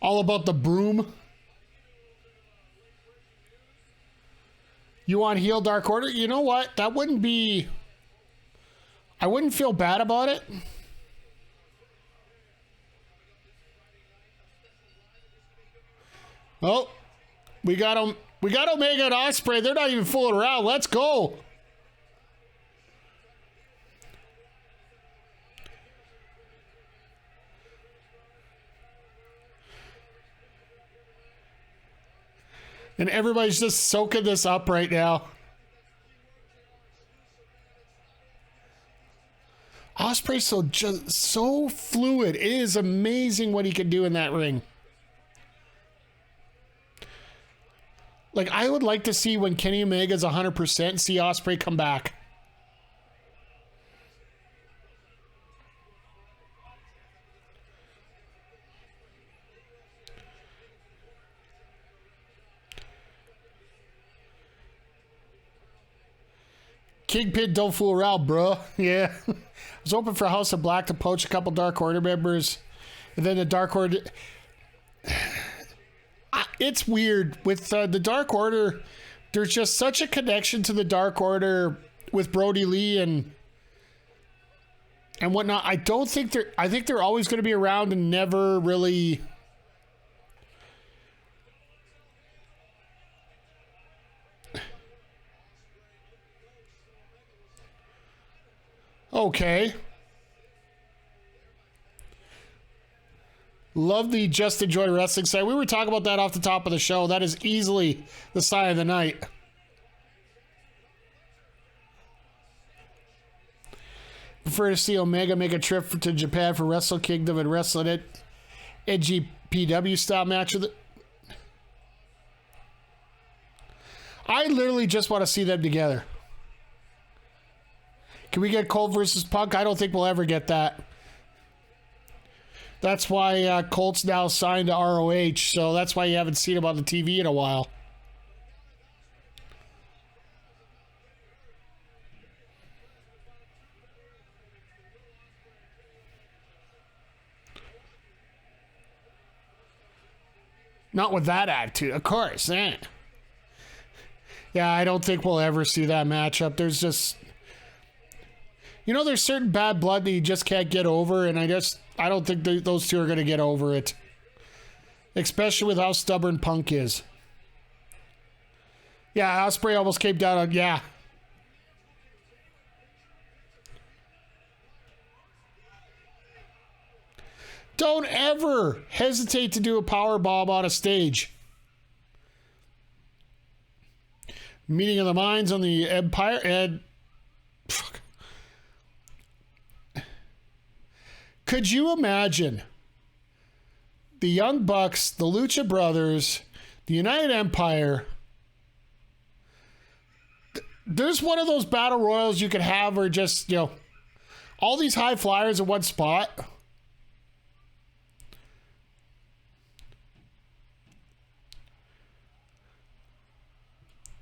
B: All about the broom. You want heel Dark Order? You know what? That wouldn't be... I wouldn't feel bad about it. Oh, we got them. We got Omega and Ospreay. They're not even fooling around. Let's go. And everybody's just soaking this up right now. Ospreay's so fluid. It is amazing what he can do in that ring. Like, I would like to see when Kenny Omega's 100%, see Ospreay come back. Kingpin, don't fool around, bro. Yeah. I was hoping for House of Black to poach a couple Dark Order members. And then the Dark Order... It's weird. With the Dark Order, there's just such a connection to the Dark Order with Brody Lee and whatnot. I think they're always going to be around and never really... Okay. Love the Just Enjoy Wrestling site. We were talking about that off the top of the show. That is easily the sign of the night. Prefer to see Omega make a trip to Japan for Wrestle Kingdom and wrestle it NGPW style match with it. I literally just want to see them together. Can we get Colt versus Punk? I don't think we'll ever get that. That's why Colt's now signed to ROH, so that's why you haven't seen him on the TV in a while. Not with that attitude, of course. Yeah, I don't think we'll ever see that matchup. There's just, there's certain bad blood that you just can't get over, and I don't think those two are going to get over it. Especially with how stubborn Punk is. Yeah, Ospreay almost came down on, yeah. Don't ever hesitate to do a power bomb on a stage. Meeting of the minds on the Empire and could you imagine the Young Bucks, the Lucha Brothers, the United Empire? There's one of those battle royals you could have, or just, all these high flyers in one spot.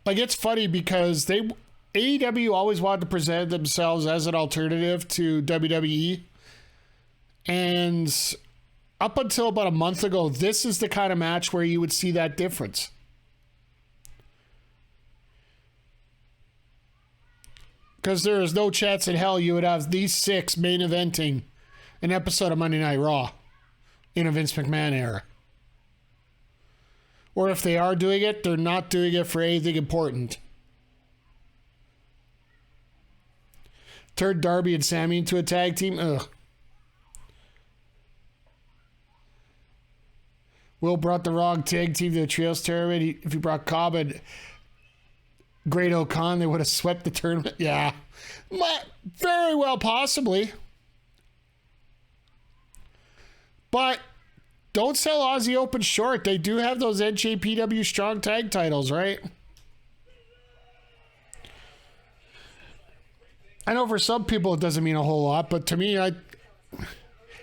B: Like, it's funny because AEW always wanted to present themselves as an alternative to WWE. And up until about a month ago, this is the kind of match where you would see that difference. Because there is no chance in hell you would have these 6 main eventing an episode of Monday Night Raw in a Vince McMahon era. Or if they are doing it, they're not doing it for anything important. Turn Darby and Sammy into a tag team? Ugh. Will brought the wrong tag team to the Trios tournament. If he brought Cobb and Great O'Con, they would have swept the tournament. Yeah. Very well, possibly. But don't sell Aussie Open short. They do have those NJPW Strong Tag titles, right? I know for some people it doesn't mean a whole lot, but to me,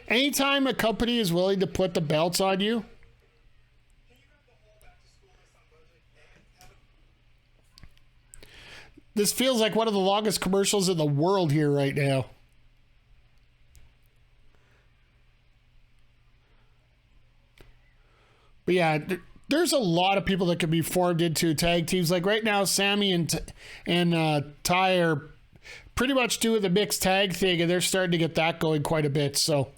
B: anytime a company is willing to put the belts on you, this feels like one of the longest commercials in the world here right now. But yeah, there's a lot of people that can be formed into tag teams. Like right now, Sammy and Ty are pretty much doing the mixed tag thing, and they're starting to get that going quite a bit. So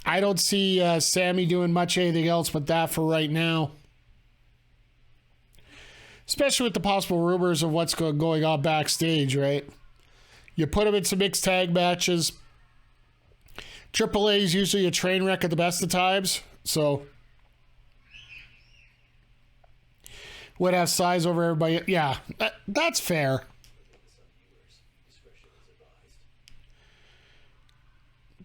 B: I don't see Sammy doing much anything else but that for right now. Especially with the possible rumors of what's going on backstage, right? You put him in some mixed tag matches. AAA is usually a train wreck at the best of times, so would have size over everybody. Yeah, that's fair.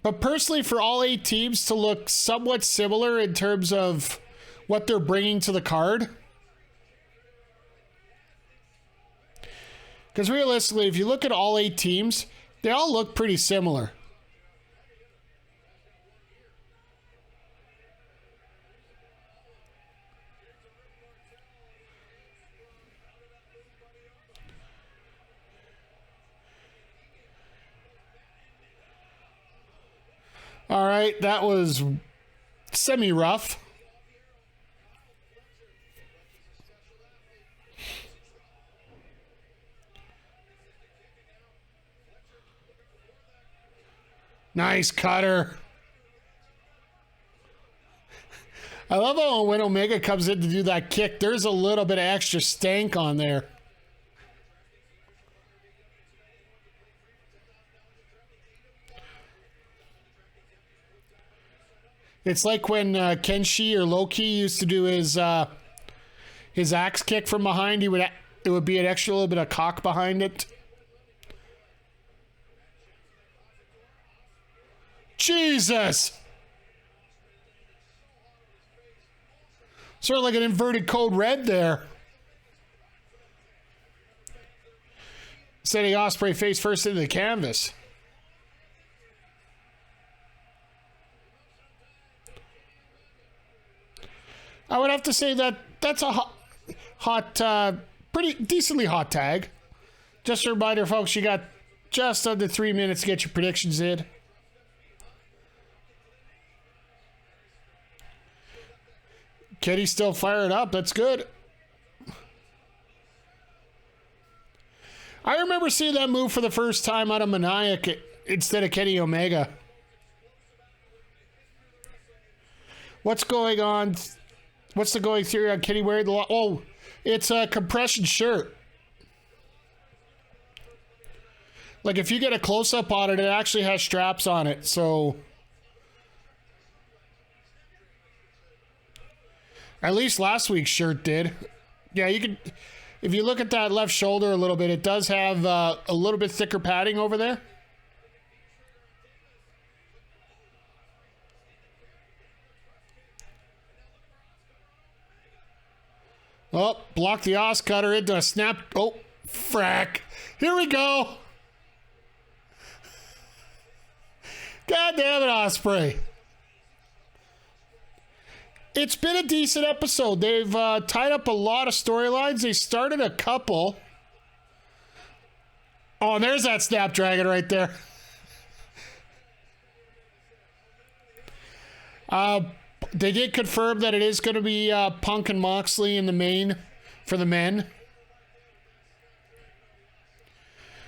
B: But personally, for all 8 teams to look somewhat similar in terms of what they're bringing to the card, because realistically, if you look at all 8 teams, they all look pretty similar. All right, that was semi-rough. Nice cutter. I love how when Omega comes in to do that kick, there's a little bit of extra stank on there. It's like when Kenshi or Loki used to do his axe kick from behind. It would be an extra little bit of cock behind it. Jesus! Sort of like an inverted code red there. Sending Ospreay face first into the canvas. I would have to say that's a hot, pretty decently hot tag. Just a reminder, folks, you got just under 3 minutes to get your predictions in. Kenny's still fired up. That's good. I remember seeing that move for the first time out of Maniac instead of Kenny Omega. What's going on? What's the going theory on Kenny wearing the... Oh, it's a compression shirt. Like, if you get a close-up on it, it actually has straps on it, so... At least last week's shirt did. Yeah, you can... If you look at that left shoulder a little bit, it does have a little bit thicker padding over there. Oh, block the Os cutter into a snap. Oh, frack. Here we go. God damn it, Ospreay. It's been a decent episode. They've tied up a lot of storylines. They started a couple. Oh, and there's that Snapdragon right there. They did confirm that it is going to be Punk and Moxley in the main for the men.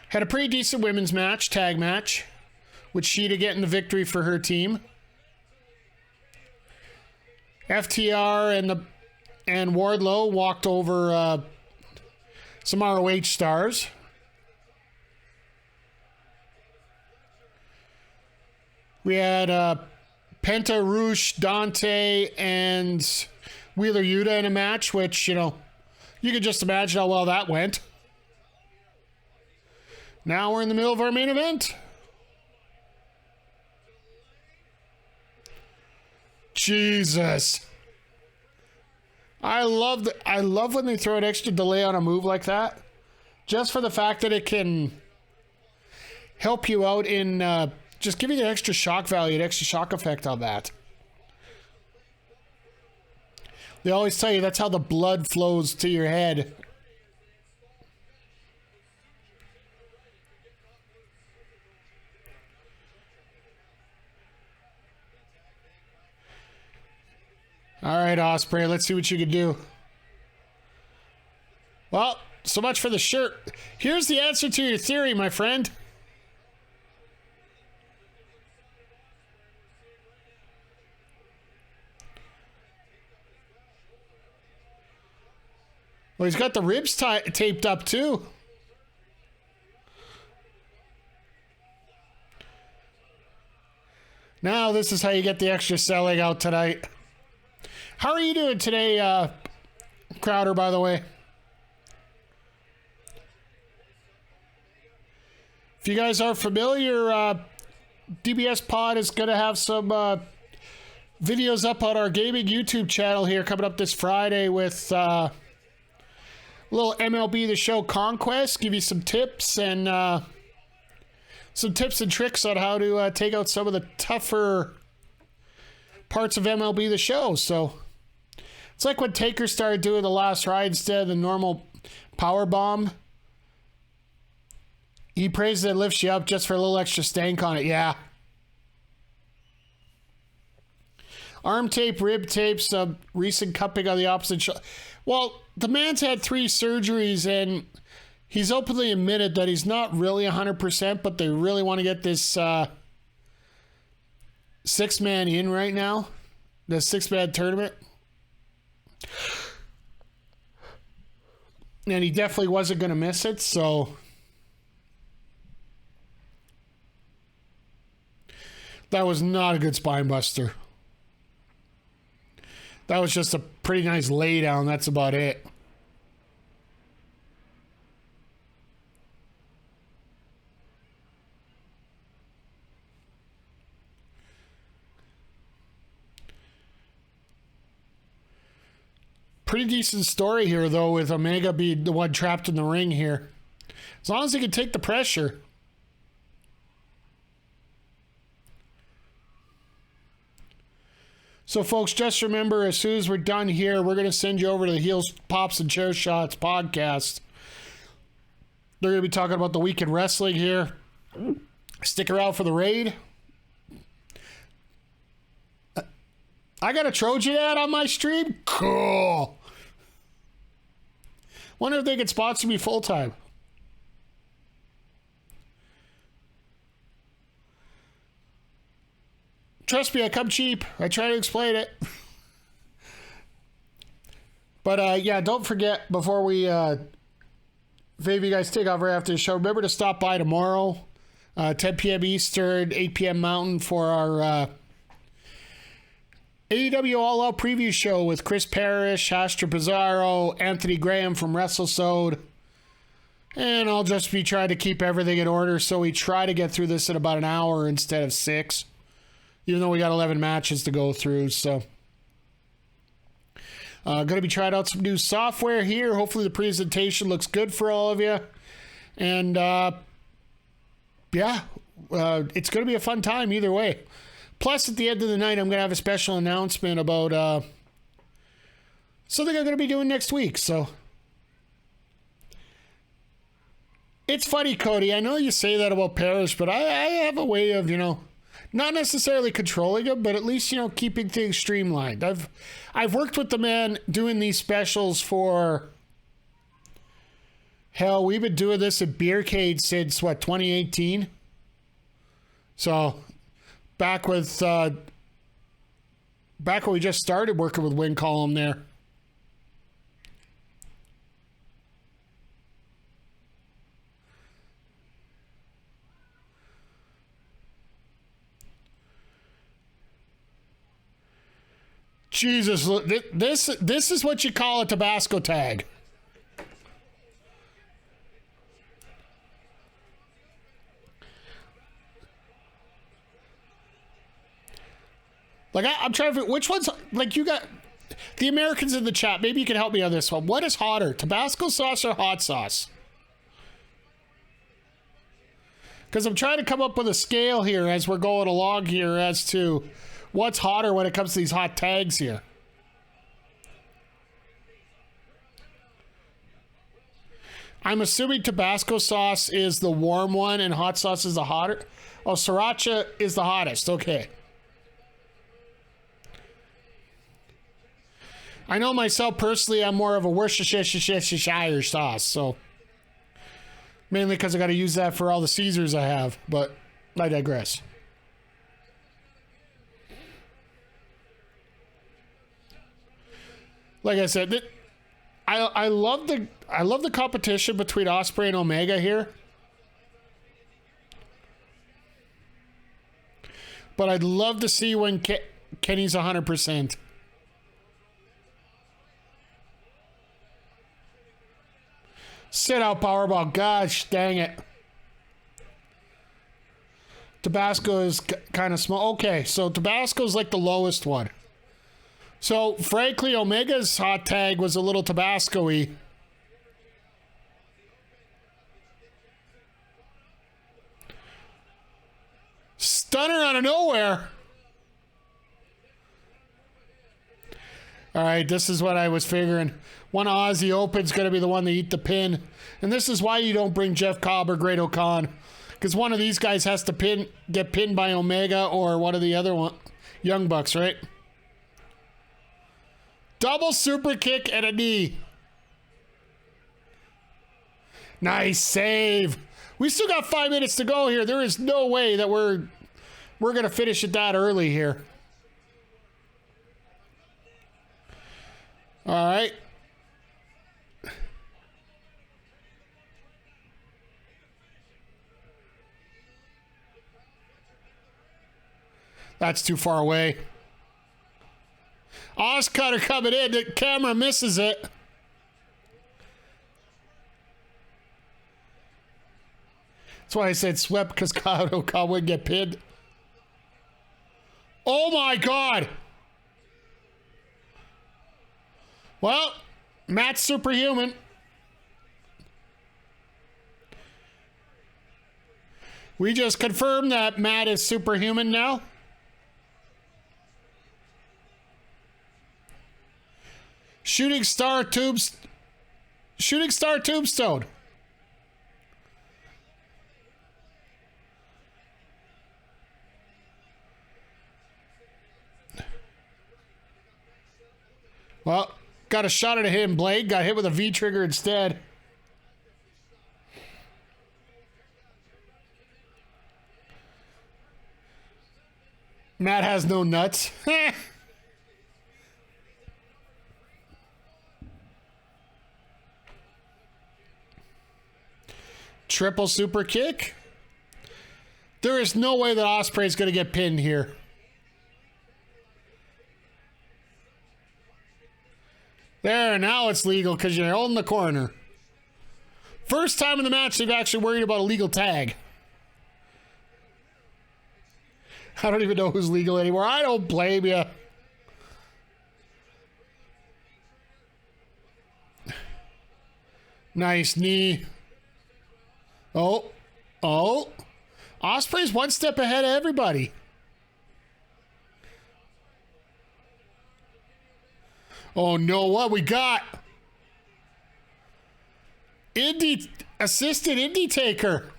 B: Had a pretty decent women's match, tag match, with Sheeta getting the victory for her team. FTR and Wardlow walked over some ROH stars. We had Penta, Roosh, Dante, and Wheeler Yuta in a match, which, you know, you could just imagine how well that went. Now we're in the middle of our main event. Jesus. I love when they throw an extra delay on a move like that. Just for the fact that it can help you out in just giving an extra shock value, an extra shock effect on that. They always tell you that's how the blood flows to your head. All right, Ospreay, let's see what you can do. Well, so much for the shirt. Here's the answer to your theory, my friend. Well, he's got the ribs taped up, too. Now, this is how you get the extra selling out tonight. How are you doing today, Crowder, by the way? If you guys are familiar, DBS Pod is going to have some videos up on our gaming YouTube channel here coming up this Friday with a little MLB The Show Conquest. Give you some tips and tricks on how to take out some of the tougher parts of MLB The Show. So it's like when Taker started doing the last ride instead of the normal power bomb. He praises it, lifts you up just for a little extra stank on it. Yeah. Arm tape, rib tape, some recent cupping on the opposite shoulder. Well, the man's had 3 surgeries and he's openly admitted that he's not really 100%, but they really want to get this 6-man in right now. The 6-man tournament. And he definitely wasn't going to miss it, so that was not a good spine buster. That was just a pretty nice lay down. That's about it. Pretty decent story here, though, with Omega being the one trapped in the ring here. As long as he can take the pressure. So, folks, just remember, as soon as we're done here, we're going to send you over to the Heels, Pops, and Chair Shots podcast. They're going to be talking about the week in wrestling here. Stick around for the raid. I got a Trojan ad on my stream? Cool. Wonder if they could sponsor me full time. Trust me, I come cheap. I try to explain it. But yeah, don't forget, before we if any of you guys take off right after the show, remember to stop by tomorrow, 10 p.m. Eastern, 8 p.m. Mountain, for our AEW All Out preview show with Chris Parrish, Astra Pizarro, Anthony Graham from WrestleSode. And I'll just be trying to keep everything in order, so we try to get through this in about an hour instead of 6. Even though we got 11 matches to go through, so... going to be trying out some new software here. Hopefully the presentation looks good for all of you. And, yeah, it's going to be a fun time either way. Plus, at the end of the night, I'm going to have a special announcement about something I'm going to be doing next week. So, it's funny, Cody. I know you say that about Parrish, but I have a way of, not necessarily controlling him, but at least, keeping things streamlined. I've worked with the man doing these specials for, hell, we've been doing this at Beercade since, 2018? So, back when we just started working with Win Column there. Jesus, this is what you call a Tabasco tag. Like, I'm trying to, which one's, like, you got, the Americans in the chat, maybe you can help me on this one. What is hotter, Tabasco sauce or hot sauce? Because I'm trying to come up with a scale here as we're going along here as to what's hotter when it comes to these hot tags here. I'm assuming Tabasco sauce is the warm one and hot sauce is the hotter. Oh, Sriracha is the hottest. Okay. I know myself personally, I'm more of a Worcestershire sauce, so mainly because I got to use that for all the Caesars I have, but I digress. Like I said, I love the competition between Ospreay and Omega here, but I'd love to see when Kenny's 100%. Sit out Powerball. Gosh dang it. Tabasco is kind of small. Okay, so Tabasco's like the lowest one. So, frankly, Omega's hot tag was a little Tabasco-y. Stunner out of nowhere. All right, this is what I was figuring. One Aussie Open's going to be the one to eat the pin. And this is why you don't bring Jeff Cobb or Great O'Khan. Because one of these guys has to get pinned by Omega or one of the other Young Bucks, right? Double super kick and a knee. Nice save. We still got 5 minutes to go here. There is no way that we're going to finish it that early here. All right. That's too far away. Oscutter coming in. The camera misses it. That's why I said swept, because Kyle would get pinned. Oh my God. Well, Matt's superhuman. We just confirmed that Matt is superhuman now. Shooting Star Tombstone. got a shot at him. Blade got hit with a V-trigger instead. Matt has no nuts. Triple super kick. There is no way that Ospreay's going to get pinned here. There, now it's legal because you're holding the corner. First time in the match they've actually worried about a legal tag. I don't even know who's legal anymore. I don't blame you. Nice knee. Oh. Ospreay's one step ahead of everybody. Oh no, what we got? Assisted indie taker.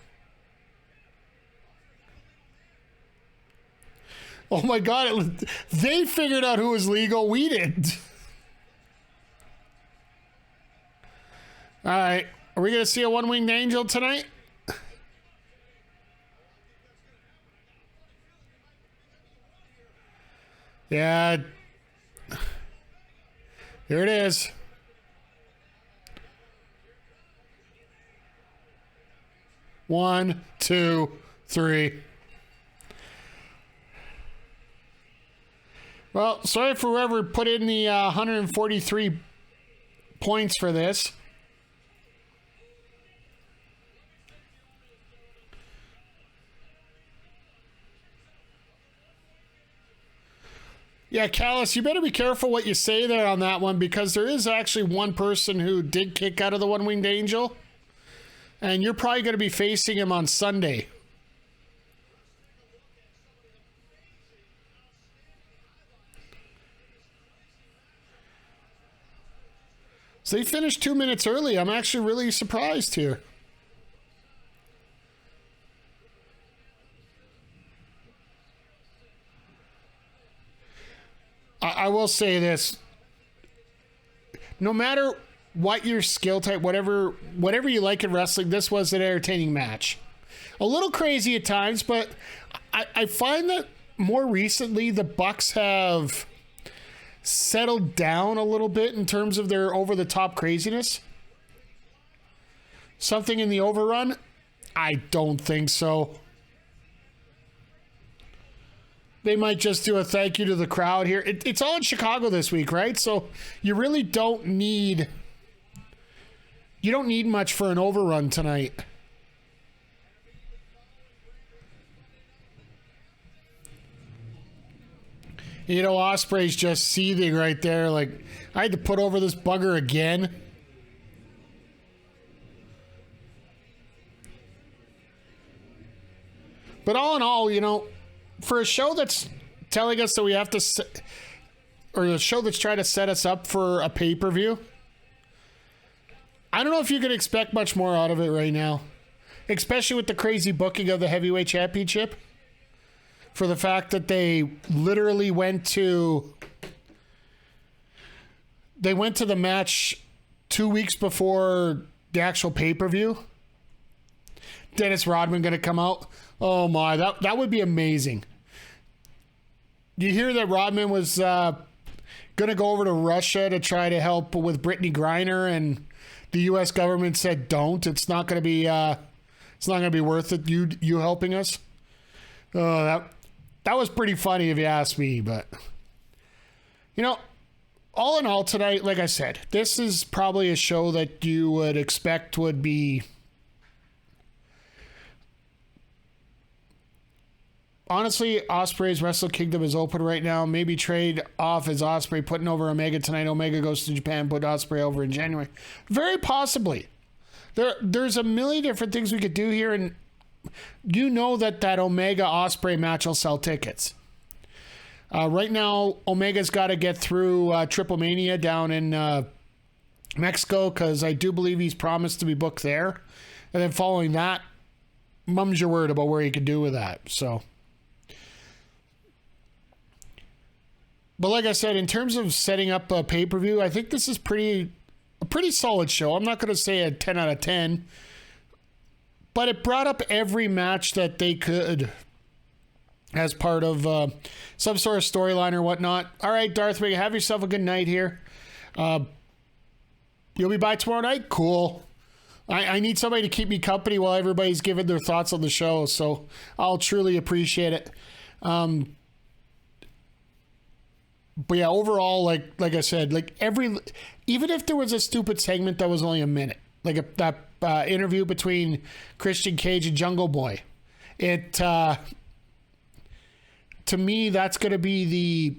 B: Oh my God, they figured out who was legal. We didn't. All right. Are we going to see a one-winged angel tonight? Yeah. Here it is. One, two, three. Well, sorry for whoever put in the 143 points for this. Yeah, Callis, you better be careful what you say there on that one, because there is actually one person who did kick out of the One-Winged Angel, and you're probably going to be facing him on Sunday. So they finished 2 minutes early. I'm actually really surprised here. I will say this. No matter what your skill type, whatever you like in wrestling, this was an entertaining match. A little crazy at times, but I find that more recently the Bucks have settled down a little bit in terms of their over-the-top craziness. Something in the overrun? I don't think so. They might just do a thank you to the crowd here. It's all in Chicago this week, right? So you really don't need... You don't need much for an overrun tonight. You know, Ospreay's just seething right there. Like, I had to put over this bugger again. But all in all, you know, for a show that's telling us that we have to, or a show that's trying to set us up for a pay-per-view, I don't know if you can expect much more out of it right now, especially with the crazy booking of the Heavyweight Championship, for the fact that they literally went to the match 2 weeks before the actual pay-per-view. Dennis Rodman going to come out. Oh my, that would be amazing. You hear that Rodman was going to go over to Russia to try to help with Brittany Griner, and the U.S. government said, "Don't. It's not going to be. It's not going to be worth it. You helping us." That was pretty funny if you ask me. But you know, all in all, tonight, like I said, this is probably a show that you would expect would be. Honestly, Ospreay's Wrestle Kingdom is open right now. Maybe trade off as Ospreay putting over Omega tonight. Omega goes to Japan, put Ospreay over in January. Very possibly. There's a million different things we could do here, and you know that Omega Ospreay match will sell tickets. Right now, Omega's got to get through Triple Mania down in Mexico, because I do believe he's promised to be booked there. And then following that, mum's your word about where he could do with that. So But like I said, in terms of setting up a pay-per-view, I think this is a pretty solid show. I'm not going to say a 10 out of 10, but it brought up every match that they could as part of some sort of storyline or whatnot. All right, Darth Vader, have yourself a good night here. You'll be by tomorrow night? Cool. I need somebody to keep me company while everybody's giving their thoughts on the show, so I'll truly appreciate it. But yeah, overall, like I said, like even if there was a stupid segment that was only a minute, like that interview between Christian Cage and Jungle Boy, to me, that's going to be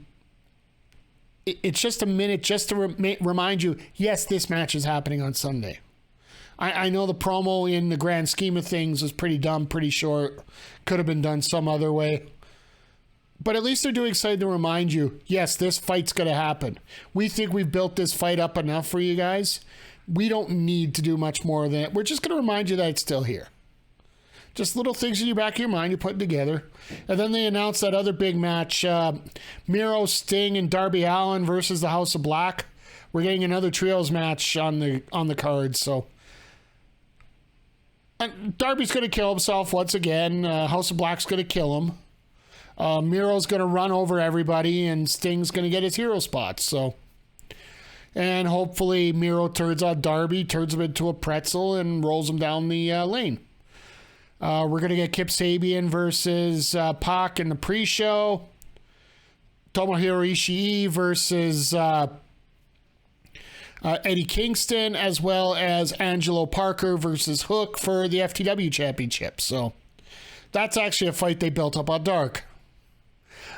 B: it's just a minute just to remind you, yes, this match is happening on Sunday. I know the promo in the grand scheme of things was pretty dumb, pretty short. Could have been done some other way. But at least they're doing something to remind you, yes, this fight's going to happen. We think we've built this fight up enough for you guys. We don't need to do much more than it. We're just going to remind you that it's still here. Just little things in your back of your mind you're putting together. And then they announced that other big match, Miro, Sting, and Darby Allin versus the House of Black. We're getting another trios match on the card, so... And Darby's going to kill himself once again. House of Black's going to kill him. Miro's going to run over everybody, and Sting's going to get his hero spots. So, and hopefully Miro turns on Darby, turns him into a pretzel, and rolls him down the lane. We're going to get Kip Sabian versus Pac in the pre-show. Tomohiro Ishii versus Eddie Kingston, as well as Angelo Parker versus Hook for the FTW Championship. So that's actually a fight they built up on Dark.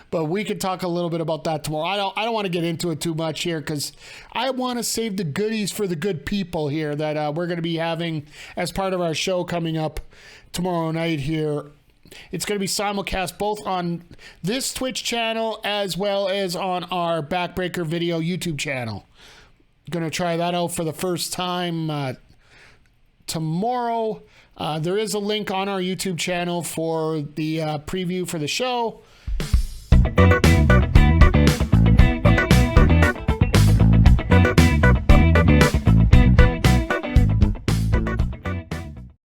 B: But we can talk a little bit about that tomorrow. I don't want to get into it too much here because I want to save the goodies for the good people here that we're going to be having as part of our show coming up tomorrow night here. It's going to be simulcast both on this Twitch channel as well as on our Backbreaker Video YouTube channel. Going to try that out for the first time tomorrow. There is a link on our YouTube channel for the preview for the show.